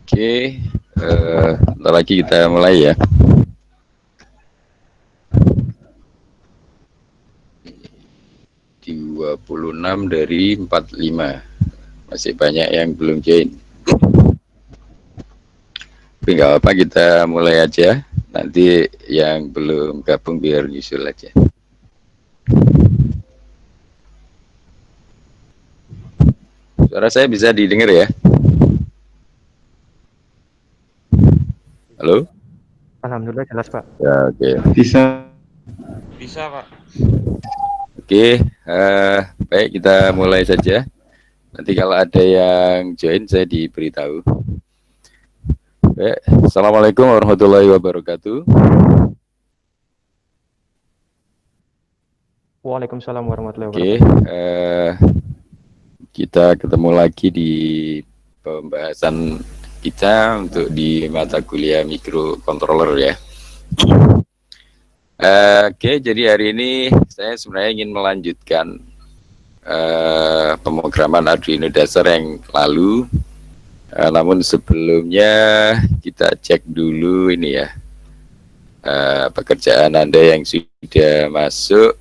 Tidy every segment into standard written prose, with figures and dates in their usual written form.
Oke, bentar lagi kita mulai ya. Di 26 dari 45. Masih banyak yang belum join. Tapi nggak apa, kita mulai aja. Nanti yang belum gabung biar nyusul aja. Suara saya bisa didengar ya? Halo? Alhamdulillah jelas, Pak. Ya, oke. Bisa, Pak. Oke, baik, kita mulai saja. Nanti kalau ada yang join saya diberitahu. Baik, Assalamualaikum warahmatullahi wabarakatuh. Waalaikumsalam warahmatullahi Oke, wabarakatuh. kita ketemu lagi di pembahasan kita untuk di mata kuliah microcontroller ya. Oke, jadi hari ini saya sebenarnya ingin melanjutkan pemrograman Arduino dasar yang lalu. Namun sebelumnya kita cek dulu ini ya, pekerjaan Anda yang sudah masuk.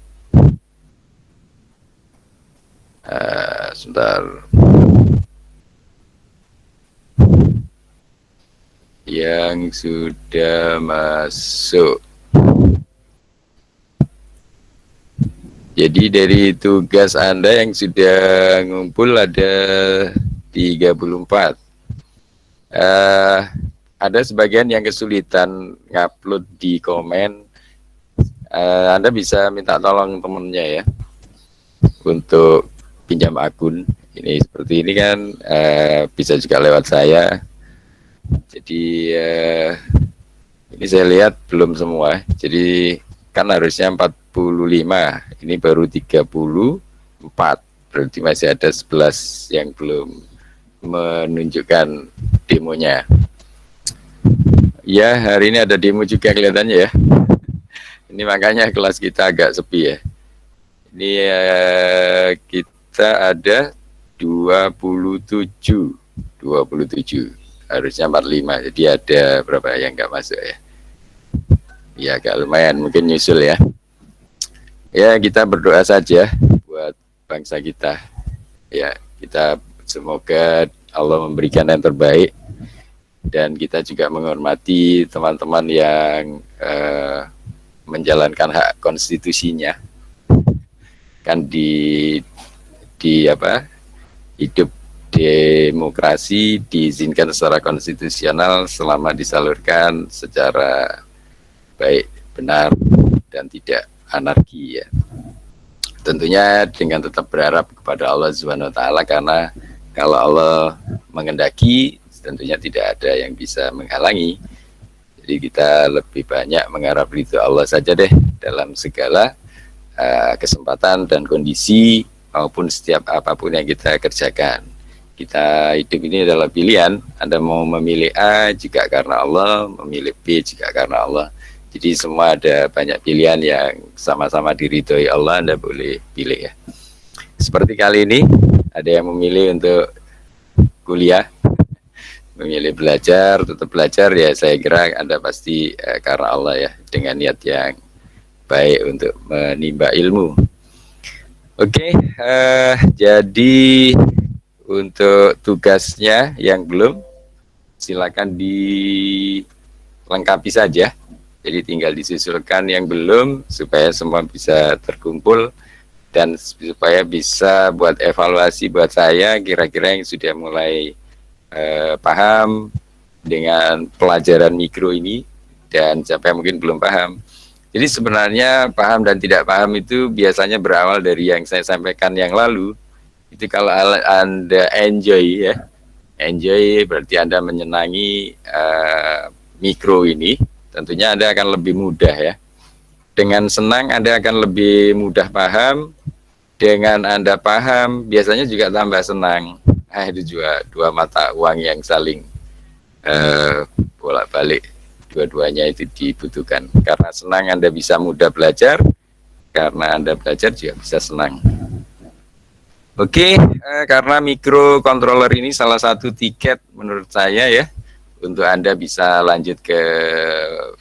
Sebentar. Yang sudah masuk. Jadi dari tugas Anda yang sudah ngumpul ada 34. Ada sebagian yang kesulitan ngupload di komen. Anda bisa minta tolong temennya ya untuk pinjam akun. Ini seperti ini kan, bisa juga lewat saya. Jadi ini saya lihat belum semua. Jadi kan harusnya 45, ini baru 34. Berarti masih ada 11 yang belum menunjukkan demonya. Ya, hari ini ada demo juga kelihatannya ya. Ini makanya kelas kita agak sepi ya. Ini kita ada 27. Harusnya 45. Jadi ada berapa yang nggak masuk ya. Ya agak lumayan, mungkin nyusul ya. Ya, kita berdoa saja buat bangsa kita. Ya, kita semoga Allah memberikan yang terbaik. Dan kita juga menghormati teman-teman yang menjalankan hak konstitusinya. Kan di hidup demokrasi diizinkan secara konstitusional selama disalurkan secara baik, benar, dan tidak anarki ya. Tentunya dengan tetap berharap kepada Allah Subhanahu wa taala, karena kalau Allah mengendaki tentunya tidak ada yang bisa menghalangi. Jadi kita lebih banyak mengharap ridho Allah saja deh dalam segala kesempatan dan kondisi maupun setiap apapun yang kita kerjakan. Kita hidup ini adalah pilihan. Anda mau memilih A juga karena Allah, memilih B juga karena Allah. Jadi semua ada banyak pilihan yang sama-sama diridhoi Allah. Anda boleh pilih ya. Seperti kali ini ada yang memilih untuk kuliah, memilih belajar, tetap belajar ya. Saya kira Anda pasti karena Allah ya, dengan niat yang baik untuk menimba ilmu. Oke, jadi untuk tugasnya yang belum, silakan dilengkapi saja. Jadi tinggal disusulkan yang belum supaya semua bisa terkumpul dan supaya bisa buat evaluasi buat saya kira-kira yang sudah mulai paham dengan pelajaran mikro ini, dan siapa yang mungkin belum paham. Jadi sebenarnya paham dan tidak paham itu biasanya berawal dari yang saya sampaikan yang lalu. Itu kalau Anda enjoy ya, enjoy berarti Anda menyenangi mikro ini, tentunya Anda akan lebih mudah ya. Dengan senang Anda akan lebih mudah paham. Dengan Anda paham biasanya juga tambah senang. Itu juga dua mata uang yang saling bolak-balik. Dua-duanya itu dibutuhkan. Karena senang Anda bisa mudah belajar, karena Anda belajar juga bisa senang. Oke, karena microcontroller ini salah satu tiket menurut saya ya untuk Anda bisa lanjut ke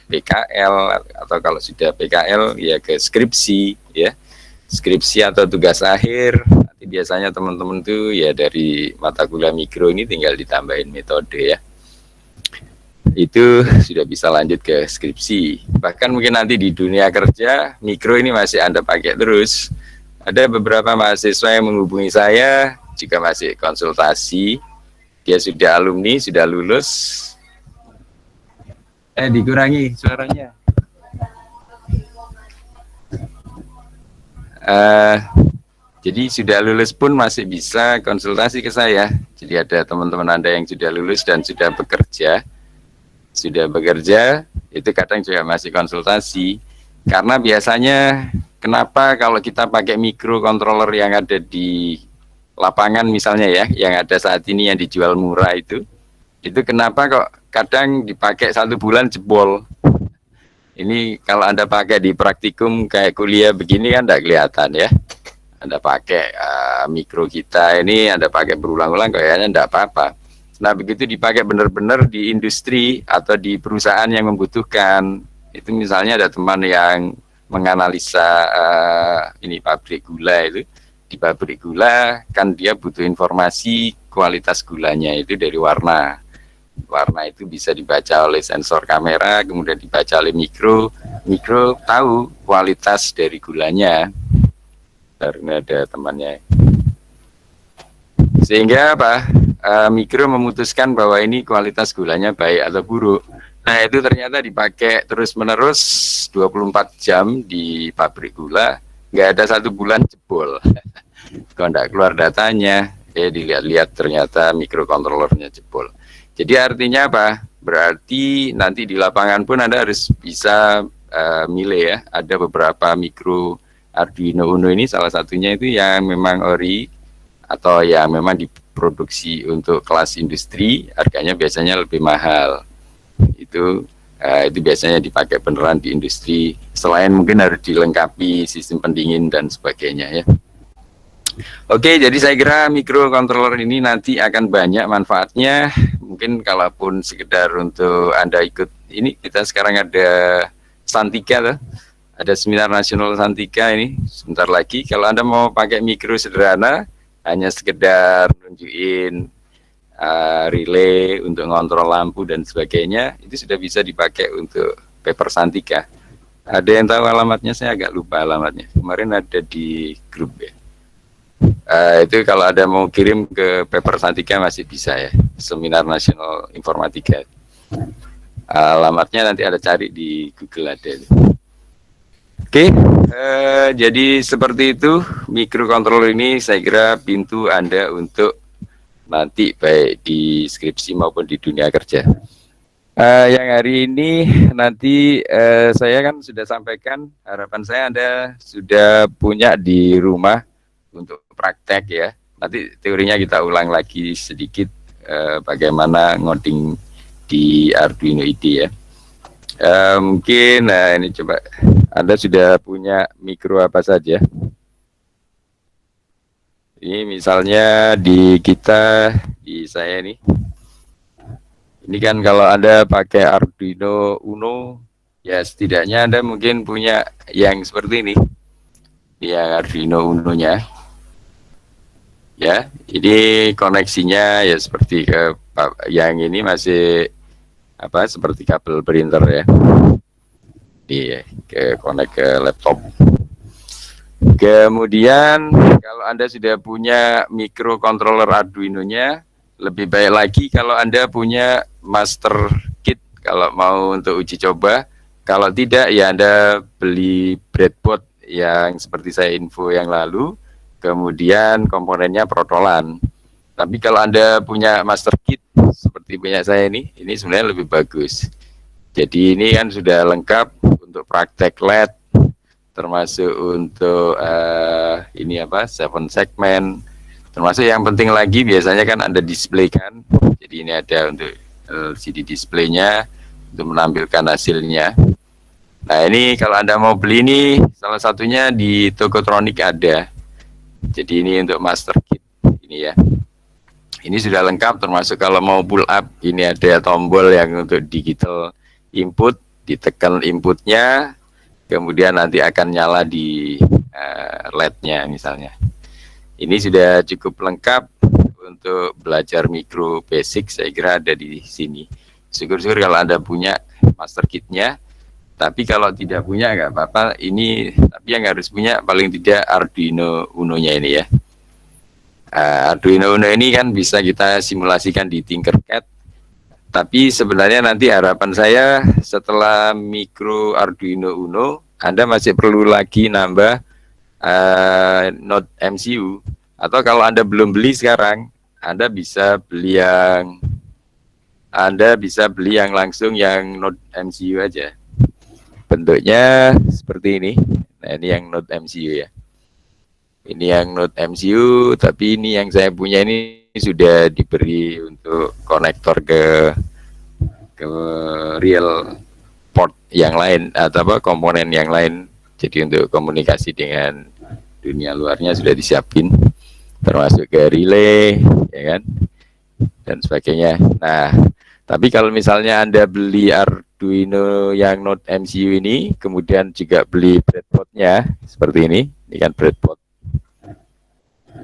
PKL, atau kalau sudah PKL ya ke skripsi ya. Skripsi atau tugas akhir. Nanti biasanya teman-teman tuh ya dari mata kuliah mikro ini tinggal ditambahin metode ya. Itu sudah bisa lanjut ke skripsi. Bahkan mungkin nanti di dunia kerja mikro ini masih Anda pakai terus. Ada beberapa mahasiswa yang menghubungi saya juga masih konsultasi. Dia sudah alumni, sudah lulus. Dikurangi suaranya. Jadi sudah lulus pun masih bisa konsultasi ke saya. Jadi ada teman-teman Anda yang sudah lulus dan sudah bekerja, itu kadang juga masih konsultasi. Karena biasanya kenapa kalau kita pakai microcontroller yang ada di lapangan misalnya ya, yang ada saat ini yang dijual murah itu kenapa kok kadang dipakai 1 bulan jebol. Ini kalau Anda pakai di praktikum kayak kuliah begini kan tidak kelihatan ya. Anda pakai mikro kita ini, Anda pakai berulang-ulang kayaknya tidak apa-apa. Nah begitu dipakai benar-benar di industri atau di perusahaan yang membutuhkan, itu misalnya ada teman yang menganalisa ini pabrik gula itu, di pabrik gula kan dia butuh informasi kualitas gulanya itu dari warna. Warna itu bisa dibaca oleh sensor kamera, kemudian dibaca oleh mikro tahu kualitas dari gulanya. Karena ada temannya. Sehingga apa? Mikro memutuskan bahwa ini kualitas gulanya baik atau buruk. Nah itu ternyata dipakai terus-menerus 24 jam di pabrik gula, nggak ada 1 bulan jebol. Kalau nggak keluar datanya, dilihat-lihat ternyata mikrokontrollernya jebol. Jadi artinya apa? Berarti nanti di lapangan pun Anda harus bisa milih ya. Ada beberapa mikro Arduino Uno ini salah satunya itu yang memang ori atau yang memang diproduksi untuk kelas industri, harganya biasanya lebih mahal. Itu biasanya dipakai beneran di industri. Selain mungkin harus dilengkapi sistem pendingin dan sebagainya ya. Oke, jadi saya kira microcontroller ini nanti akan banyak manfaatnya. Mungkin kalaupun sekedar untuk Anda ikut ini, kita sekarang ada Santika tuh. Ada seminar nasional Santika ini sebentar lagi. Kalau Anda mau pakai mikro sederhana, hanya sekedar nunjukin relay untuk ngontrol lampu dan sebagainya, itu sudah bisa dipakai untuk paper Santika. Ada yang tahu alamatnya? Saya agak lupa alamatnya. Kemarin ada di grup ya. Itu kalau ada mau kirim ke paper Santika masih bisa ya, seminar nasional informatika. Alamatnya nanti ada cari di Google ada. Oke, jadi seperti itu microcontroller ini saya kira pintu Anda untuk nanti baik di skripsi maupun di dunia kerja. Yang hari ini nanti saya kan sudah sampaikan, harapan saya Anda sudah punya di rumah untuk praktek ya. Nanti teorinya kita ulang lagi sedikit bagaimana ngoding di Arduino IDE ya. Mungkin ini coba Anda sudah punya mikro apa saja. Ini misalnya di saya nih. Ini kan kalau Anda pakai Arduino Uno, ya setidaknya Anda mungkin punya yang seperti ini. Yang Arduino Uno-nya. Ya, ini koneksinya ya seperti ke yang ini masih seperti kabel printer ya. Ke connect ke laptop. Kemudian kalau Anda sudah punya microcontroller Arduino-nya, lebih baik lagi kalau Anda punya master kit kalau mau untuk uji coba. Kalau tidak ya Anda beli breadboard yang seperti saya info yang lalu, kemudian komponennya protolan. Tapi kalau Anda punya master kit seperti punya saya ini sebenarnya lebih bagus. Jadi ini kan sudah lengkap untuk praktek LED, termasuk untuk 7 segmen, termasuk yang penting lagi biasanya kan ada display kan. Jadi ini ada untuk LCD display-nya untuk menampilkan hasilnya. Nah ini kalau Anda mau beli ini salah satunya di Tokotronic ada. Jadi ini untuk master kit ini ya. Ini sudah lengkap, termasuk kalau mau pull up, ini ada tombol yang untuk digital input, ditekan inputnya, kemudian nanti akan nyala di LED-nya misalnya. Ini sudah cukup lengkap untuk belajar mikro basic, saya kira ada di sini. Syukur-syukur kalau Anda punya master kit-nya, tapi kalau tidak punya nggak apa-apa, ini tapi yang harus punya paling tidak Arduino Uno-nya ini ya. Arduino Uno ini kan bisa kita simulasikan di Tinkercad, tapi sebenarnya nanti harapan saya setelah mikro Arduino Uno, Anda masih perlu lagi nambah Node MCU, atau kalau Anda belum beli sekarang, Anda bisa beli yang langsung yang Node MCU aja. Bentuknya seperti ini. Nah, ini yang Node MCU ya. Ini yang Node MCU, tapi ini yang saya punya ini sudah diberi untuk konektor ke real port yang lain atau komponen yang lain. Jadi untuk komunikasi dengan dunia luarnya sudah disiapin, termasuk ke relay, ya kan, dan sebagainya. Nah, tapi kalau misalnya Anda beli Arduino yang Node MCU ini, kemudian juga beli breadboard-nya seperti ini kan breadboard.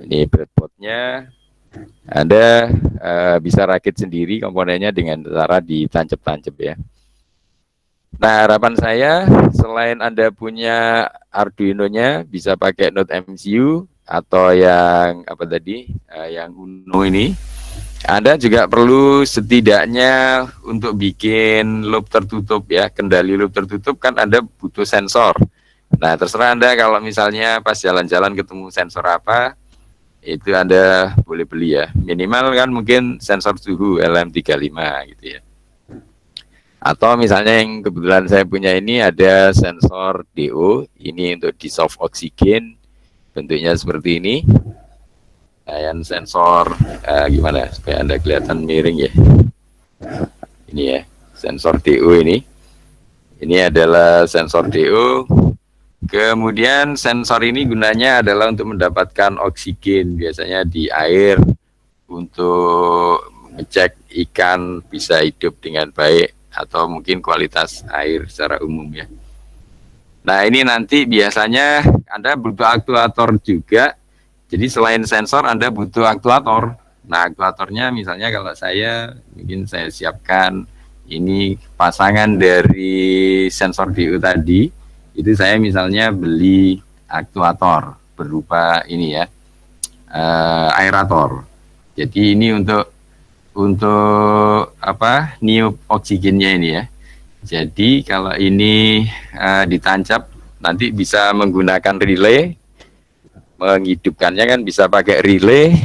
Ini breadboard-nya, Anda bisa rakit sendiri komponennya dengan cara ditancap-tancap ya. Nah, harapan saya selain Anda punya Arduino-nya bisa pakai Node MCU atau yang apa tadi, yang Uno ini, Anda juga perlu setidaknya untuk bikin loop tertutup ya, kendali loop tertutup kan Anda butuh sensor. Nah, terserah Anda kalau misalnya pas jalan-jalan ketemu sensor apa, itu Anda boleh beli ya. Minimal kan mungkin sensor suhu LM35 gitu ya. Atau misalnya yang kebetulan saya punya ini ada sensor DO, ini untuk dissolve oksigen, bentuknya seperti ini. Nah, yang sensor gimana supaya Anda kelihatan miring ya. Ini ya, sensor DO ini. Ini adalah sensor DO. Kemudian sensor ini gunanya adalah untuk mendapatkan oksigen, biasanya di air, untuk ngecek ikan bisa hidup dengan baik atau mungkin kualitas air secara umum ya. Nah, ini nanti biasanya Anda butuh aktuator juga. Jadi selain sensor Anda butuh aktuator. Nah, aktuatornya misalnya kalau saya mungkin saya siapkan ini pasangan dari sensor DO tadi. Itu saya misalnya beli aktuator berupa ini ya, aerator. Jadi ini untuk apa, niup oksigennya ini ya. Jadi kalau ini ditancap nanti bisa menggunakan relay, menghidupkannya kan bisa pakai relay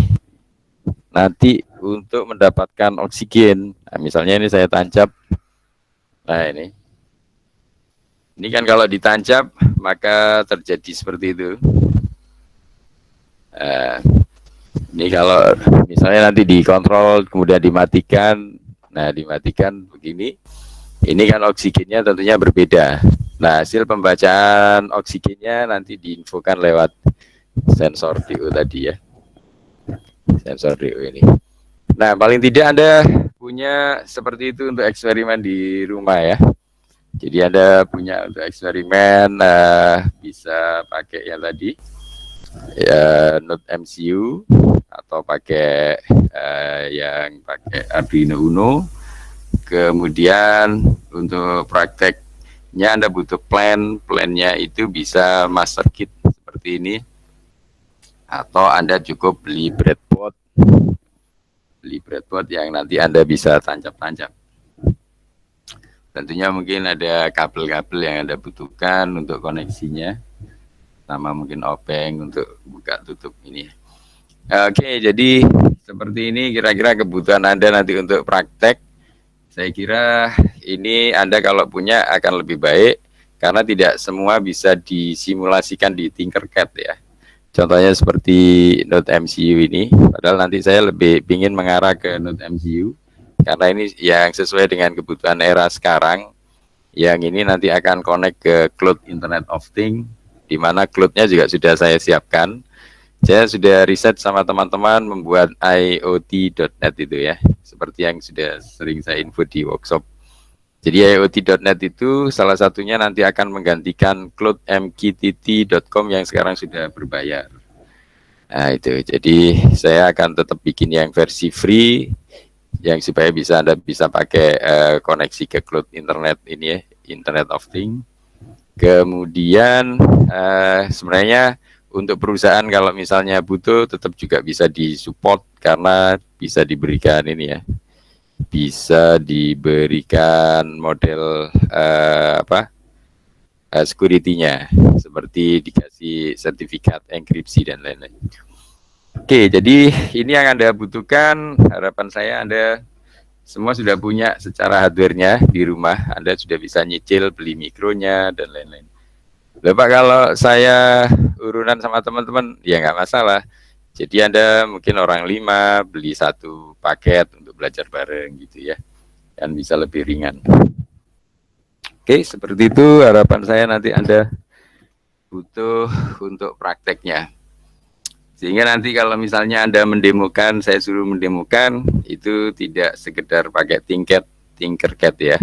nanti untuk mendapatkan oksigen. Nah, misalnya ini saya tancap, nah ini kan kalau ditancap maka terjadi seperti itu. Ini kalau misalnya nanti dikontrol kemudian dimatikan, nah dimatikan begini, ini kan oksigennya tentunya berbeda. Nah, hasil pembacaan oksigennya nanti diinfokan lewat sensor DO tadi ya, sensor DO ini. Nah, paling tidak Anda punya seperti itu untuk eksperimen di rumah ya. Jadi Anda punya untuk eksperimen, bisa pakai yang tadi ya, Node MCU, atau pakai yang pakai Arduino Uno. Kemudian untuk prakteknya Anda butuh plan-nya itu bisa master kit seperti ini, atau Anda cukup beli breadboard yang nanti Anda bisa tancap-tancap. Tentunya mungkin ada kabel-kabel yang Anda butuhkan untuk koneksinya, sama mungkin obeng untuk buka tutup ini. Oke, jadi seperti ini kira-kira kebutuhan Anda nanti untuk praktek. Saya kira ini Anda kalau punya akan lebih baik, karena tidak semua bisa disimulasikan di Tinkercad ya. Contohnya seperti Node MCU ini, padahal nanti saya lebih ingin mengarah ke Node MCU, karena ini yang sesuai dengan kebutuhan era sekarang. Yang ini nanti akan connect ke Cloud Internet of Things, di mana cloud-nya juga sudah saya siapkan. Saya sudah riset sama teman-teman membuat IoT.net itu ya, seperti yang sudah sering saya info di workshop. Jadi IoT.net itu salah satunya nanti akan menggantikan cloudmqtt.com yang sekarang sudah berbayar. Nah itu, jadi saya akan tetap bikin yang versi free, yang supaya Anda bisa pakai koneksi ke cloud internet ini ya, Internet of Things. Kemudian sebenarnya untuk perusahaan kalau misalnya butuh tetap juga bisa disupport karena bisa diberikan ini ya, bisa diberikan model security-nya seperti dikasih sertifikat enkripsi dan lain-lain. Oke, jadi ini yang Anda butuhkan. Harapan saya Anda semua sudah punya secara hardware-nya di rumah. Anda sudah bisa nyicil, beli mikronya dan lain-lain. Bapak, kalau saya urunan sama teman-teman, ya nggak masalah. Jadi Anda mungkin orang 5 beli 1 paket untuk belajar bareng gitu ya, dan bisa lebih ringan. Oke, seperti itu harapan saya nanti Anda butuh untuk prakteknya. Sehingga nanti kalau misalnya Anda mendemokan, saya suruh mendemokan, itu tidak sekedar pakai Tinkercad ya.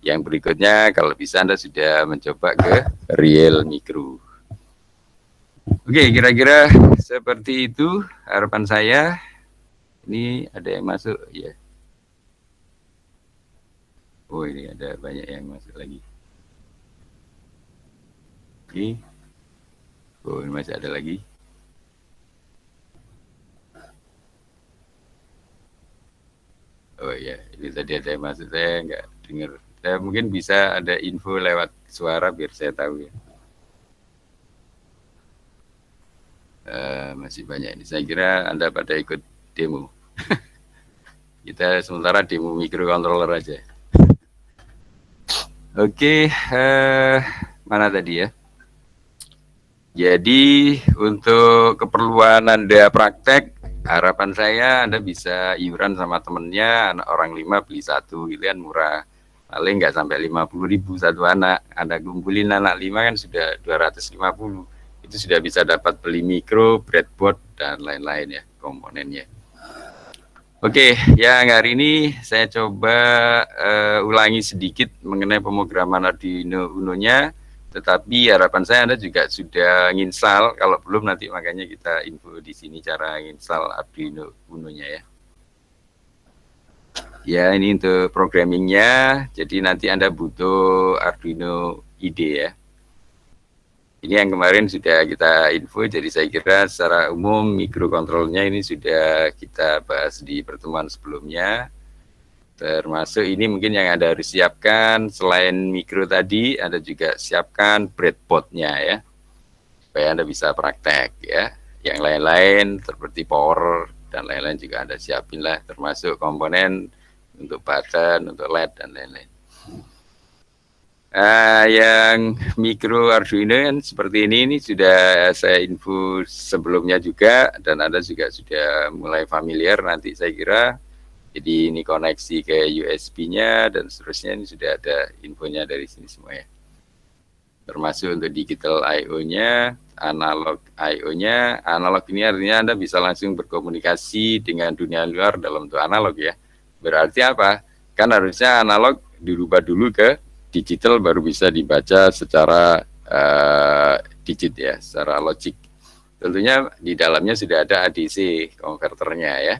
Yang berikutnya kalau bisa Anda sudah mencoba ke real micro. Oke, kira-kira seperti itu harapan saya. Ini ada yang masuk ya. Oh, ini ada banyak yang masuk lagi. Oke. Oh, ini masih ada lagi. Oh ya, ini tadi ada yang masuk, saya nggak dengar. Saya mungkin bisa ada info lewat suara biar saya tahu ya. Masih banyak ini. Saya kira Anda pada ikut demo. Kita sementara demo microcontroller aja. Oke, mana tadi ya? Jadi untuk keperluan Anda praktek, harapan saya Anda bisa iuran sama temennya, anak orang 5 beli 1 gitu kan, murah. Paling nggak sampai 50.000 satu anak. Anda kumpulin anak 5 kan sudah 250. Itu sudah bisa dapat beli mikro, breadboard, dan lain-lain ya komponennya. Oke, yang hari ini saya coba ulangi sedikit mengenai pemrograman Arduino Uno-nya. Tetapi harapan saya Anda juga sudah nginstal. Kalau belum nanti makanya kita info di sini cara nginstal Arduino Uno-nya ya. Ya, ini untuk programmingnya. Jadi nanti Anda butuh Arduino IDE ya. Ini yang kemarin sudah kita info. Jadi saya kira secara umum mikrokontrolnya ini sudah kita bahas di pertemuan sebelumnya. Termasuk ini mungkin yang Anda harus siapkan selain mikro tadi, Anda juga siapkan breadboard-nya ya, supaya Anda bisa praktek ya. Yang lain-lain seperti power dan lain-lain juga Anda siapin lah, termasuk komponen untuk button, untuk LED dan lain-lain. Yang mikro Arduino kan seperti ini sudah saya info sebelumnya juga, dan Anda juga sudah mulai familiar nanti saya kira. Jadi ini koneksi ke USB-nya dan seterusnya, ini sudah ada infonya dari sini semua ya. Termasuk untuk digital I/O-nya, analog I/O-nya. Analog ini artinya Anda bisa langsung berkomunikasi dengan dunia luar dalam bentuk analog ya. Berarti apa? Kan harusnya analog dirubah dulu ke digital baru bisa dibaca secara digit ya, secara logik. Tentunya di dalamnya sudah ada ADC konverternya ya.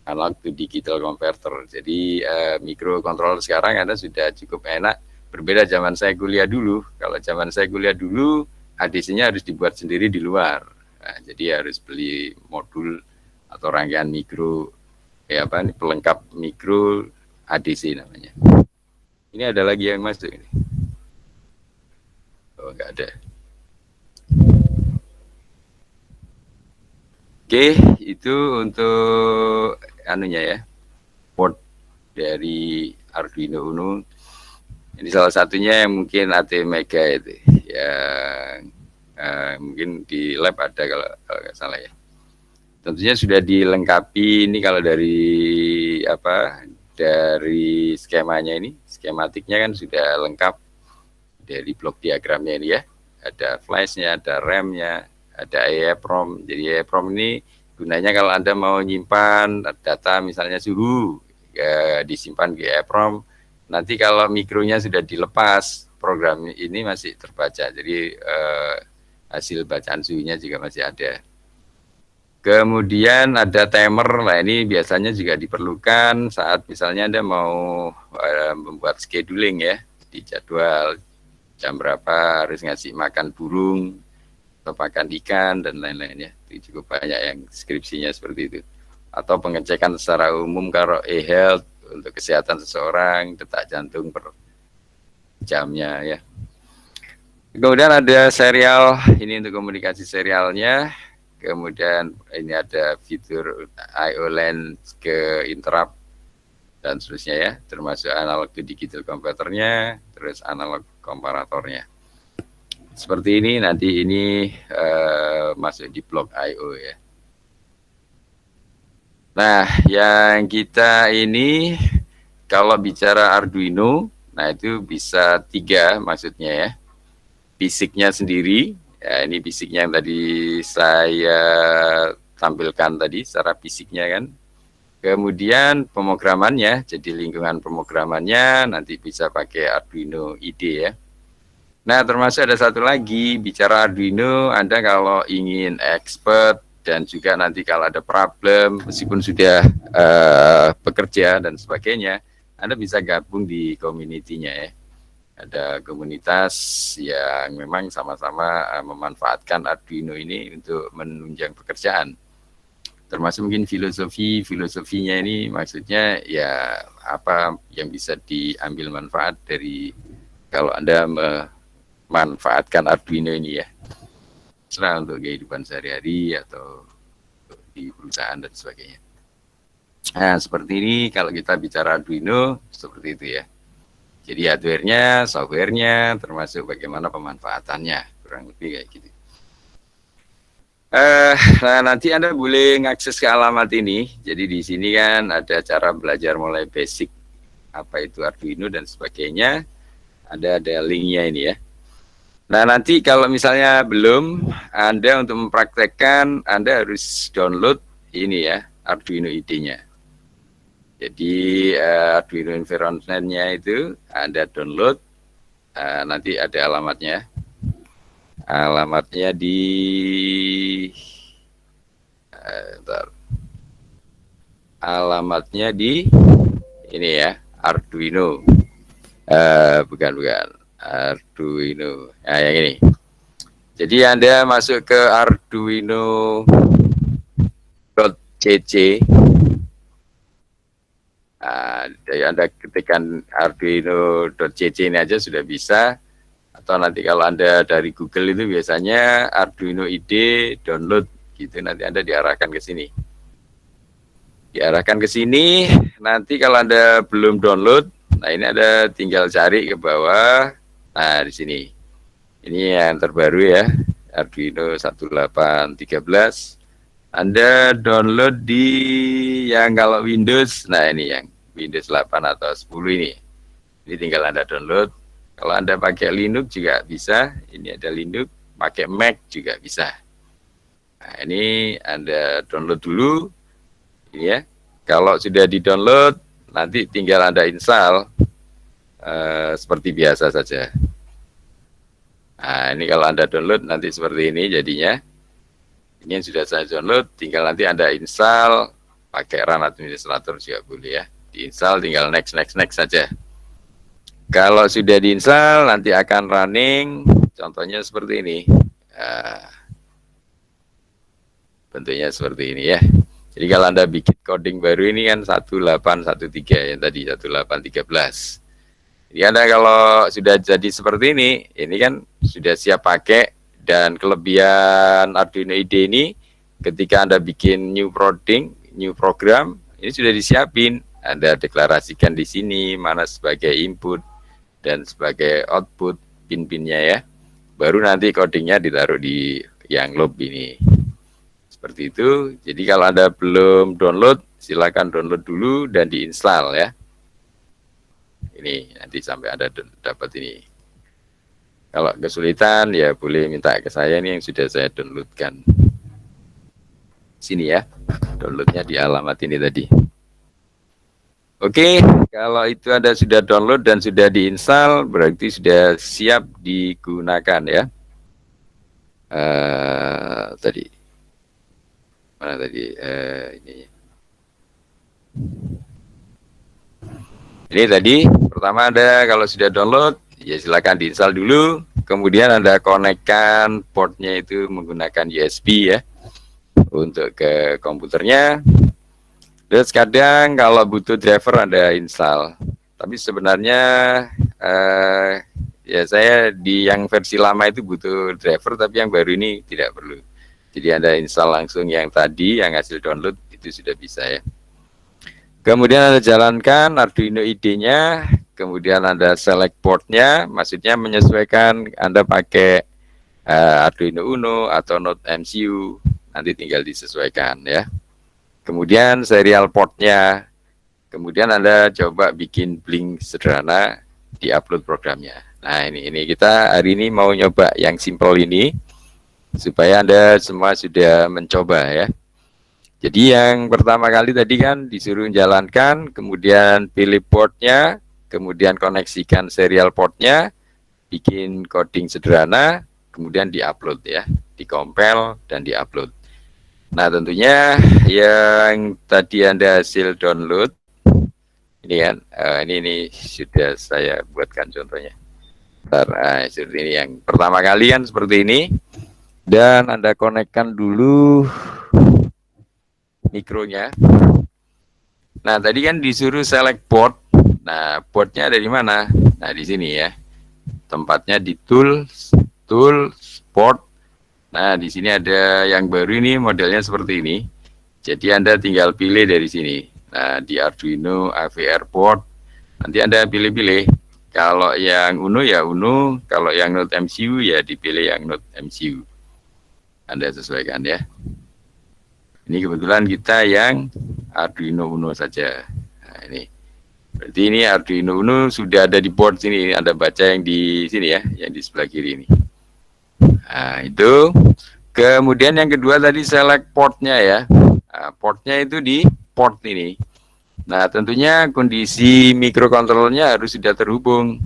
Analog to digital converter. Jadi mikrokontroller sekarang Anda sudah cukup enak. Berbeda zaman saya kuliah dulu. Kalau zaman saya kuliah dulu, ADC-nya harus dibuat sendiri di luar. Nah, jadi harus beli modul atau rangkaian mikro, pelengkap mikro ADC namanya. Ini ada lagi yang masuk ini. Oh, enggak ada. Oke, itu untuk anunya ya, port dari Arduino Uno. Ini salah satunya yang mungkin ATmega itu, yang mungkin di lab ada kalau nggak salah ya. Tentunya sudah dilengkapi ini kalau dari dari skemanya ini, skematiknya kan sudah lengkap dari blok diagramnya ini ya. Ada flashnya, ada RAM-nya, ada EEPROM. Jadi EEPROM ini gunanya kalau Anda mau nyimpan data misalnya suhu, disimpan di EEPROM. Nanti kalau mikronya sudah dilepas, program ini masih terbaca. Jadi hasil bacaan suhunya juga masih ada. Kemudian ada timer, nah ini biasanya juga diperlukan saat misalnya Anda mau membuat scheduling ya, di jadwal jam berapa harus ngasih makan burung, atau makan ikan, dan lain-lain ya. Itu cukup banyak yang skripsinya seperti itu. Atau pengecekan secara umum kalau e-health untuk kesehatan seseorang, detak jantung per jamnya ya. Kemudian ada serial, ini untuk komunikasi serialnya. Kemudian ini ada fitur I/O LAN ke interrupt dan seterusnya ya, termasuk analog to digital komputernya, terus analog komparatornya. Seperti ini, nanti ini masuk di blok I/O ya. Nah, yang kita ini kalau bicara Arduino, nah itu bisa 3 maksudnya ya. Fisiknya sendiri, ya ini fisiknya yang tadi saya tampilkan tadi secara fisiknya kan. Kemudian pemrogramannya, jadi lingkungan pemrogramannya nanti bisa pakai Arduino IDE ya. Nah, termasuk ada satu lagi, bicara Arduino, Anda kalau ingin expert dan juga nanti kalau ada problem, meskipun sudah bekerja dan sebagainya, Anda bisa gabung di community-nya ya. Ada komunitas yang memang sama-sama memanfaatkan Arduino ini untuk menunjang pekerjaan. Termasuk mungkin filosofinya ini maksudnya ya apa yang bisa diambil manfaat dari kalau Anda memanfaatkan Arduino ini ya. Serah untuk kehidupan sehari-hari atau di perusahaan dan sebagainya. Nah, seperti ini kalau kita bicara Arduino seperti itu ya. Jadi hardware-nya, software-nya, termasuk bagaimana pemanfaatannya, kurang lebih kayak gitu. Nah, nanti Anda boleh mengakses ke alamat ini. Jadi di sini kan ada cara belajar mulai basic, apa itu Arduino dan sebagainya. Ada linknya ini ya. Nah, nanti kalau misalnya belum, Anda untuk mempraktekkan, Anda harus download ini ya, Arduino IDE-nya. Jadi Arduino environment-nya itu Anda download, nanti ada alamatnya. Alamatnya di alamatnya di ini ya, Arduino. Bukan Arduino. Nah, yang ini. Jadi Anda masuk ke arduino.cc. Anda ketikkan arduino.cc ini aja sudah bisa, atau nanti kalau Anda dari Google itu biasanya Arduino IDE download gitu, nanti Anda diarahkan ke sini. Nanti kalau Anda belum download, nah ini Anda tinggal cari ke bawah. Nah, di sini. Ini yang terbaru ya, Arduino 1813. Anda download di yang kalau Windows, nah ini yang Windows 8 atau 10 ini. Ini tinggal Anda download. Kalau Anda pakai Linux juga bisa. Ini ada Linux, pakai Mac juga bisa. Nah, ini Anda download dulu. Ini ya. Kalau sudah di-download, nanti tinggal Anda install seperti biasa saja. Nah, ini kalau Anda download nanti seperti ini jadinya. Ini yang sudah saya download, tinggal nanti Anda install, pakai run administrator juga boleh ya. Diinstal tinggal next saja. Kalau sudah diinstal nanti akan running, contohnya seperti ini. Bentuknya seperti ini ya. Jadi kalau Anda bikin coding baru ini kan 1813 yang tadi 1813. Jadi Anda kalau sudah jadi seperti ini kan sudah siap pakai. Dan kelebihan Arduino IDE ini ketika Anda bikin new program, ini sudah disiapin. Anda deklarasikan di sini mana sebagai input dan sebagai output pin-pinnya ya. Baru nanti codingnya ditaruh di yang loop ini. Seperti itu. Jadi kalau Anda belum download, silakan download dulu dan diinstal ya. Ini nanti sampai Anda dapat ini. Kalau kesulitan ya boleh minta ke saya nih yang sudah saya downloadkan. Sini ya, downloadnya di alamat ini tadi. Oke, kalau itu Anda sudah download dan sudah diinstal, berarti sudah siap digunakan ya. Tadi mana tadi? Ini tadi pertama Anda kalau sudah download, ya silakan diinstal dulu. Kemudian Anda konekkan portnya itu menggunakan USB ya untuk ke komputernya. Terus kadang kalau butuh driver Anda install. Tapi sebenarnya ya saya di yang versi lama itu butuh driver, tapi yang baru ini tidak perlu. Jadi Anda install langsung yang tadi, yang hasil download itu sudah bisa ya. Kemudian Anda jalankan Arduino IDE-nya, kemudian Anda select portnya, maksudnya menyesuaikan Anda pakai Arduino Uno atau Node MCU, nanti tinggal disesuaikan ya. Kemudian serial portnya, kemudian Anda coba bikin blink sederhana, di-upload programnya. Nah ini kita hari ini mau nyoba yang simple ini, supaya Anda semua sudah mencoba ya. Jadi yang pertama kali tadi kan disuruh jalankan, kemudian pilih portnya, kemudian koneksikan serial portnya, bikin coding sederhana, kemudian di-upload ya, di-compile dan di-upload. Nah tentunya yang tadi Anda hasil download, ini kan, ini sudah saya buatkan contohnya. Seperti ini yang pertama kali kan seperti ini, dan Anda konekkan dulu mikronya. Nah tadi kan disuruh select port. Nah portnya ada di mana? Nah di sini ya. Tempatnya di tools port. Nah di sini ada yang baru ini modelnya seperti ini. Jadi Anda tinggal pilih dari sini. Nah di Arduino AVR port. Nanti Anda pilih-pilih. Kalau yang Uno ya Uno. Kalau yang Node MCU ya dipilih yang Node MCU. Anda sesuaikan ya. Ini kebetulan kita yang Arduino Uno saja. Nah, ini. Berarti ini Arduino Uno sudah ada di board sini. Anda baca yang di sini ya, yang di sebelah kiri ini. Nah, itu. Kemudian yang kedua tadi select portnya ya. Nah, portnya itu di port ini. Nah, tentunya kondisi mikrokontrolernya harus sudah terhubung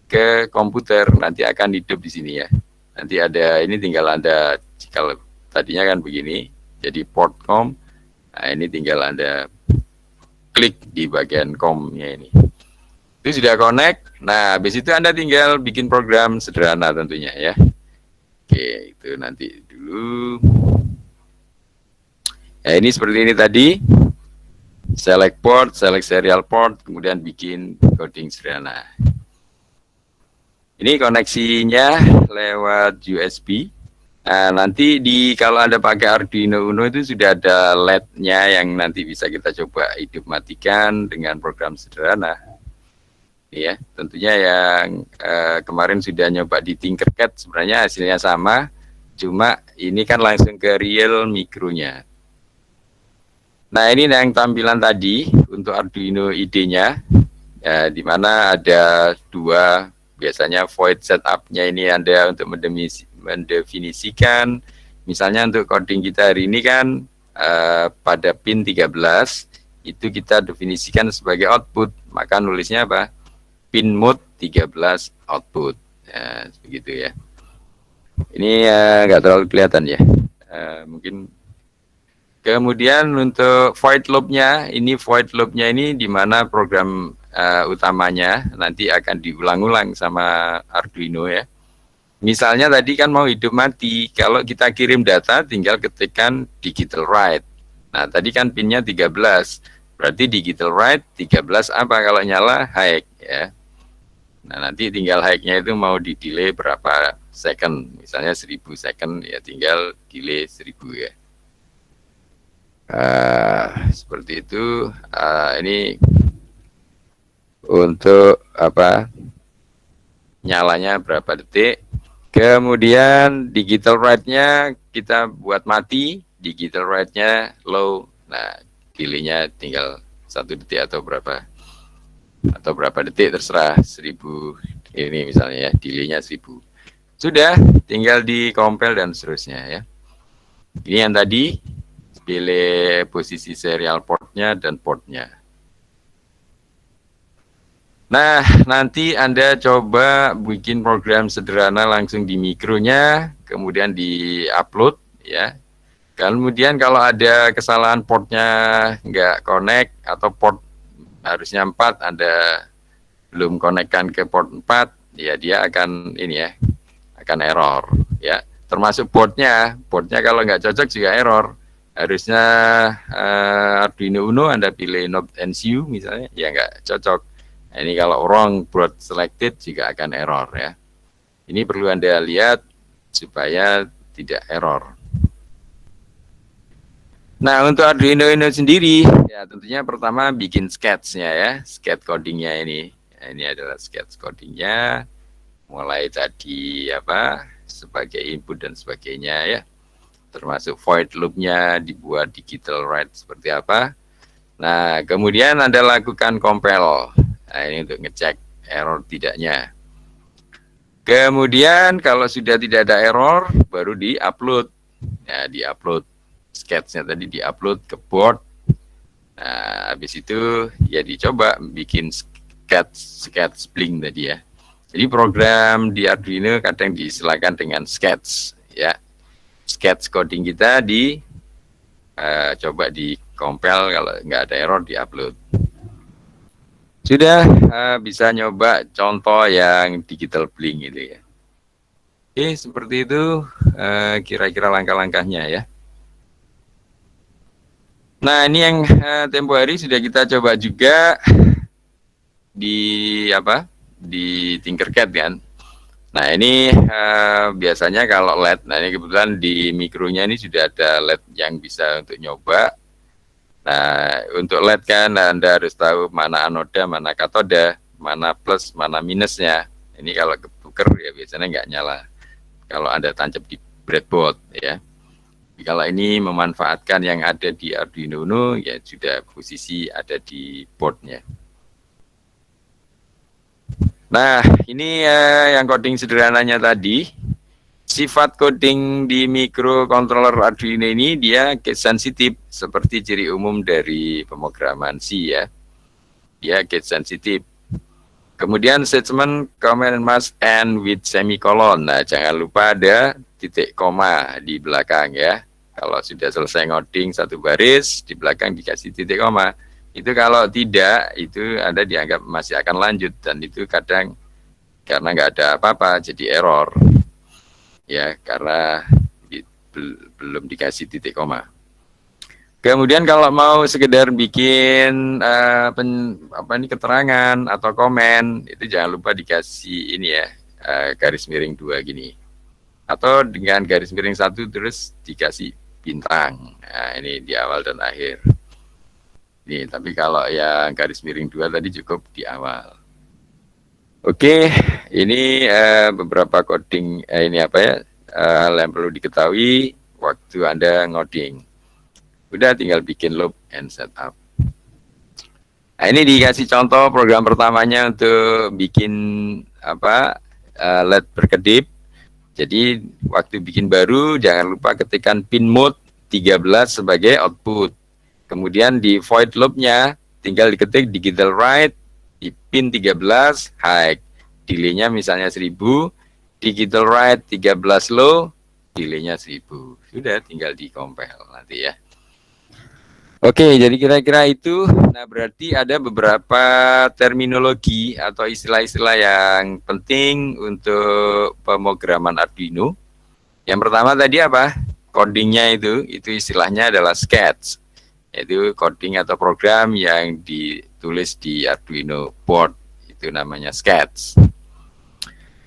ke komputer. Nanti akan hidup di sini ya. Nanti ada, ini tinggal Anda, kalau tadinya kan begini. Jadi port COM, nah ini tinggal Anda klik di bagian COM-nya ini. Itu sudah connect, nah habis itu Anda tinggal bikin program sederhana tentunya ya. Oke, itu nanti dulu. Ya ini seperti ini tadi. Select port, select serial port, kemudian bikin coding sederhana. Ini koneksinya lewat USB. Nah, nanti kalau Anda pakai Arduino Uno itu sudah ada LED-nya yang nanti bisa kita coba hidup matikan dengan program sederhana. Ya, tentunya yang kemarin sudah nyoba di Tinkercad sebenarnya hasilnya sama, cuma ini kan langsung ke real mikronya. Nah, ini yang tampilan tadi untuk Arduino IDE-nya, ya, di mana ada dua, biasanya void setup-nya ini Anda untuk mendefinisikan, misalnya untuk coding kita hari ini kan pada pin 13 itu kita definisikan sebagai output, maka nulisnya apa? Pin mode 13 output, ya, begitu ya. Ini nggak terlalu kelihatan ya, mungkin. Kemudian untuk void loop-nya, ini void loop-nya ini di mana program utamanya nanti akan diulang-ulang sama Arduino ya. Misalnya tadi kan mau hidup mati, kalau kita kirim data tinggal ketikkan digital write. Nah tadi kan pinnya 13, berarti digital write 13 apa kalau nyala? High ya. Nah nanti tinggal high-nya itu mau di delay berapa second, misalnya 1000 second ya tinggal delay 1000 ya. Seperti itu. Ini untuk apa? Nyalanya berapa detik. Kemudian digital write-nya kita buat mati, digital write-nya low. Nah, delay-nya tinggal 1 detik atau berapa detik terserah, 1000 ini misalnya ya, delay-nya 1000. Sudah, tinggal di-compile dan seterusnya ya. Ini yang tadi, pilih posisi serial portnya dan portnya. Nah, nanti Anda coba bikin program sederhana langsung di mikronya, kemudian di-upload ya. Kemudian kalau ada kesalahan portnya nggak connect atau port harusnya 4, Anda belum konekkan ke port 4, ya dia akan ini ya, akan error ya. Termasuk boardnya kalau nggak cocok juga error. Harusnya Arduino Uno Anda pilih Node NCU misalnya, ya nggak cocok. Nah, ini kalau wrong board selected juga akan error ya. Ini perlu Anda lihat supaya tidak error. Nah, untuk Arduino Uno sendiri, ya tentunya pertama bikin sketch-nya ya, sketch codingnya ini. Nah, ini adalah sketch codingnya, mulai tadi apa, sebagai input dan sebagainya ya, termasuk void loop-nya dibuat digital write seperti apa. Nah, kemudian Anda lakukan compile. Nah, ini untuk ngecek error tidaknya. Kemudian kalau sudah tidak ada error, baru di-upload. Nah, di-upload sketch-nya tadi, di-upload ke board. Nah, habis itu ya dicoba bikin sketch Blink tadi ya. Jadi program di Arduino kadang diistilahkan dengan sketch ya. Sketch coding kita coba di compile, kalau nggak ada error di-upload. Sudah bisa nyoba contoh yang digital Blink itu ya. Oke, seperti itu kira-kira langkah-langkahnya ya. Nah, ini yang tempo hari sudah kita coba juga di Tinkercad kan. Nah, ini biasanya kalau LED, nah ini kebetulan di mikronya ini sudah ada LED yang bisa untuk nyoba. Nah, untuk LED kan Anda harus tahu mana anoda, mana katoda, mana plus, mana minusnya. Ini kalau ketuker ya biasanya nggak nyala. Kalau Anda tancap di breadboard ya. Kalau ini memanfaatkan yang ada di Arduino Uno, ya sudah posisi ada di boardnya. Nah, ini yang coding sederhananya tadi. Sifat coding di microcontroller Arduino ini dia case sensitif, seperti ciri umum dari pemrograman C ya. Dia case sensitif. Kemudian statement comment must end with semicolon. Nah, jangan lupa ada titik koma di belakang ya. Kalau sudah selesai ngoding satu baris, di belakang dikasih titik koma. Itu kalau tidak, itu Anda dianggap masih akan lanjut, dan itu kadang karena nggak ada apa-apa jadi error. Ya, karena belum dikasih titik koma. Kemudian kalau mau sekedar bikin keterangan atau komen, itu jangan lupa dikasih ini ya, garis miring 2 gini. Atau dengan garis miring 1 terus dikasih bintang. Nah, ini di awal dan akhir. Nih, tapi kalau yang garis miring 2 tadi cukup di awal. Oke, ini beberapa coding hal yang perlu diketahui waktu Anda ngoding. Udah tinggal bikin loop and setup. Nah, ini dikasih contoh program pertamanya untuk bikin LED berkedip. Jadi waktu bikin baru jangan lupa ketikkan pin mode 13 sebagai output. Kemudian di void loop-nya tinggal diketik digital write di pin 13 high. Delay-nya misalnya 1000, digital write 13 low, delay-nya 1000. Sudah tinggal di-compile nanti ya. Oke, jadi kira-kira itu. Nah, berarti ada beberapa terminologi atau istilah-istilah yang penting untuk pemrograman Arduino. Yang pertama tadi apa? Codingnya itu istilahnya adalah sketch. Yaitu coding atau program yang ditulis di Arduino board. Itu namanya sketch.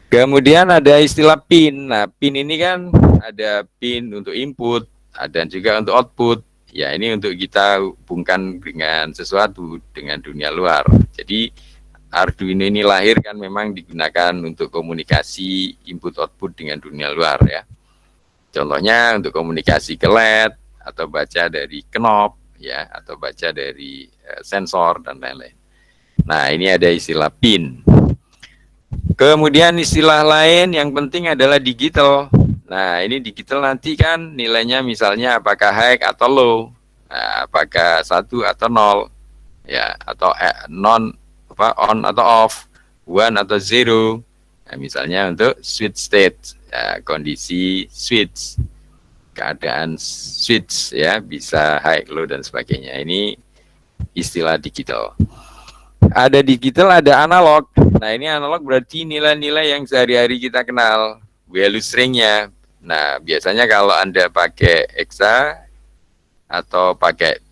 Kemudian ada istilah pin. Nah, pin ini kan ada pin untuk input, ada juga untuk output. Ya, ini untuk kita hubungkan dengan sesuatu, dengan dunia luar. Jadi Arduino ini lahir kan memang digunakan untuk komunikasi input-output dengan dunia luar ya. Contohnya untuk komunikasi ke LED, atau baca dari knob ya, atau baca dari sensor dan lain-lain. Nah, ini ada istilah pin. Kemudian istilah lain yang penting adalah digital. Nah, ini digital nanti kan nilainya misalnya apakah high atau low, nah, apakah 1 atau 0, ya, atau non apa on atau off, 1 atau 0. Nah, misalnya untuk switch state, ya, kondisi switch, keadaan switch, ya, bisa high, low dan sebagainya. Ini istilah digital. Ada digital, ada analog. Nah, ini analog berarti nilai-nilai yang sehari-hari kita kenal, value stringnya. Nah, biasanya kalau Anda pakai hexa atau pakai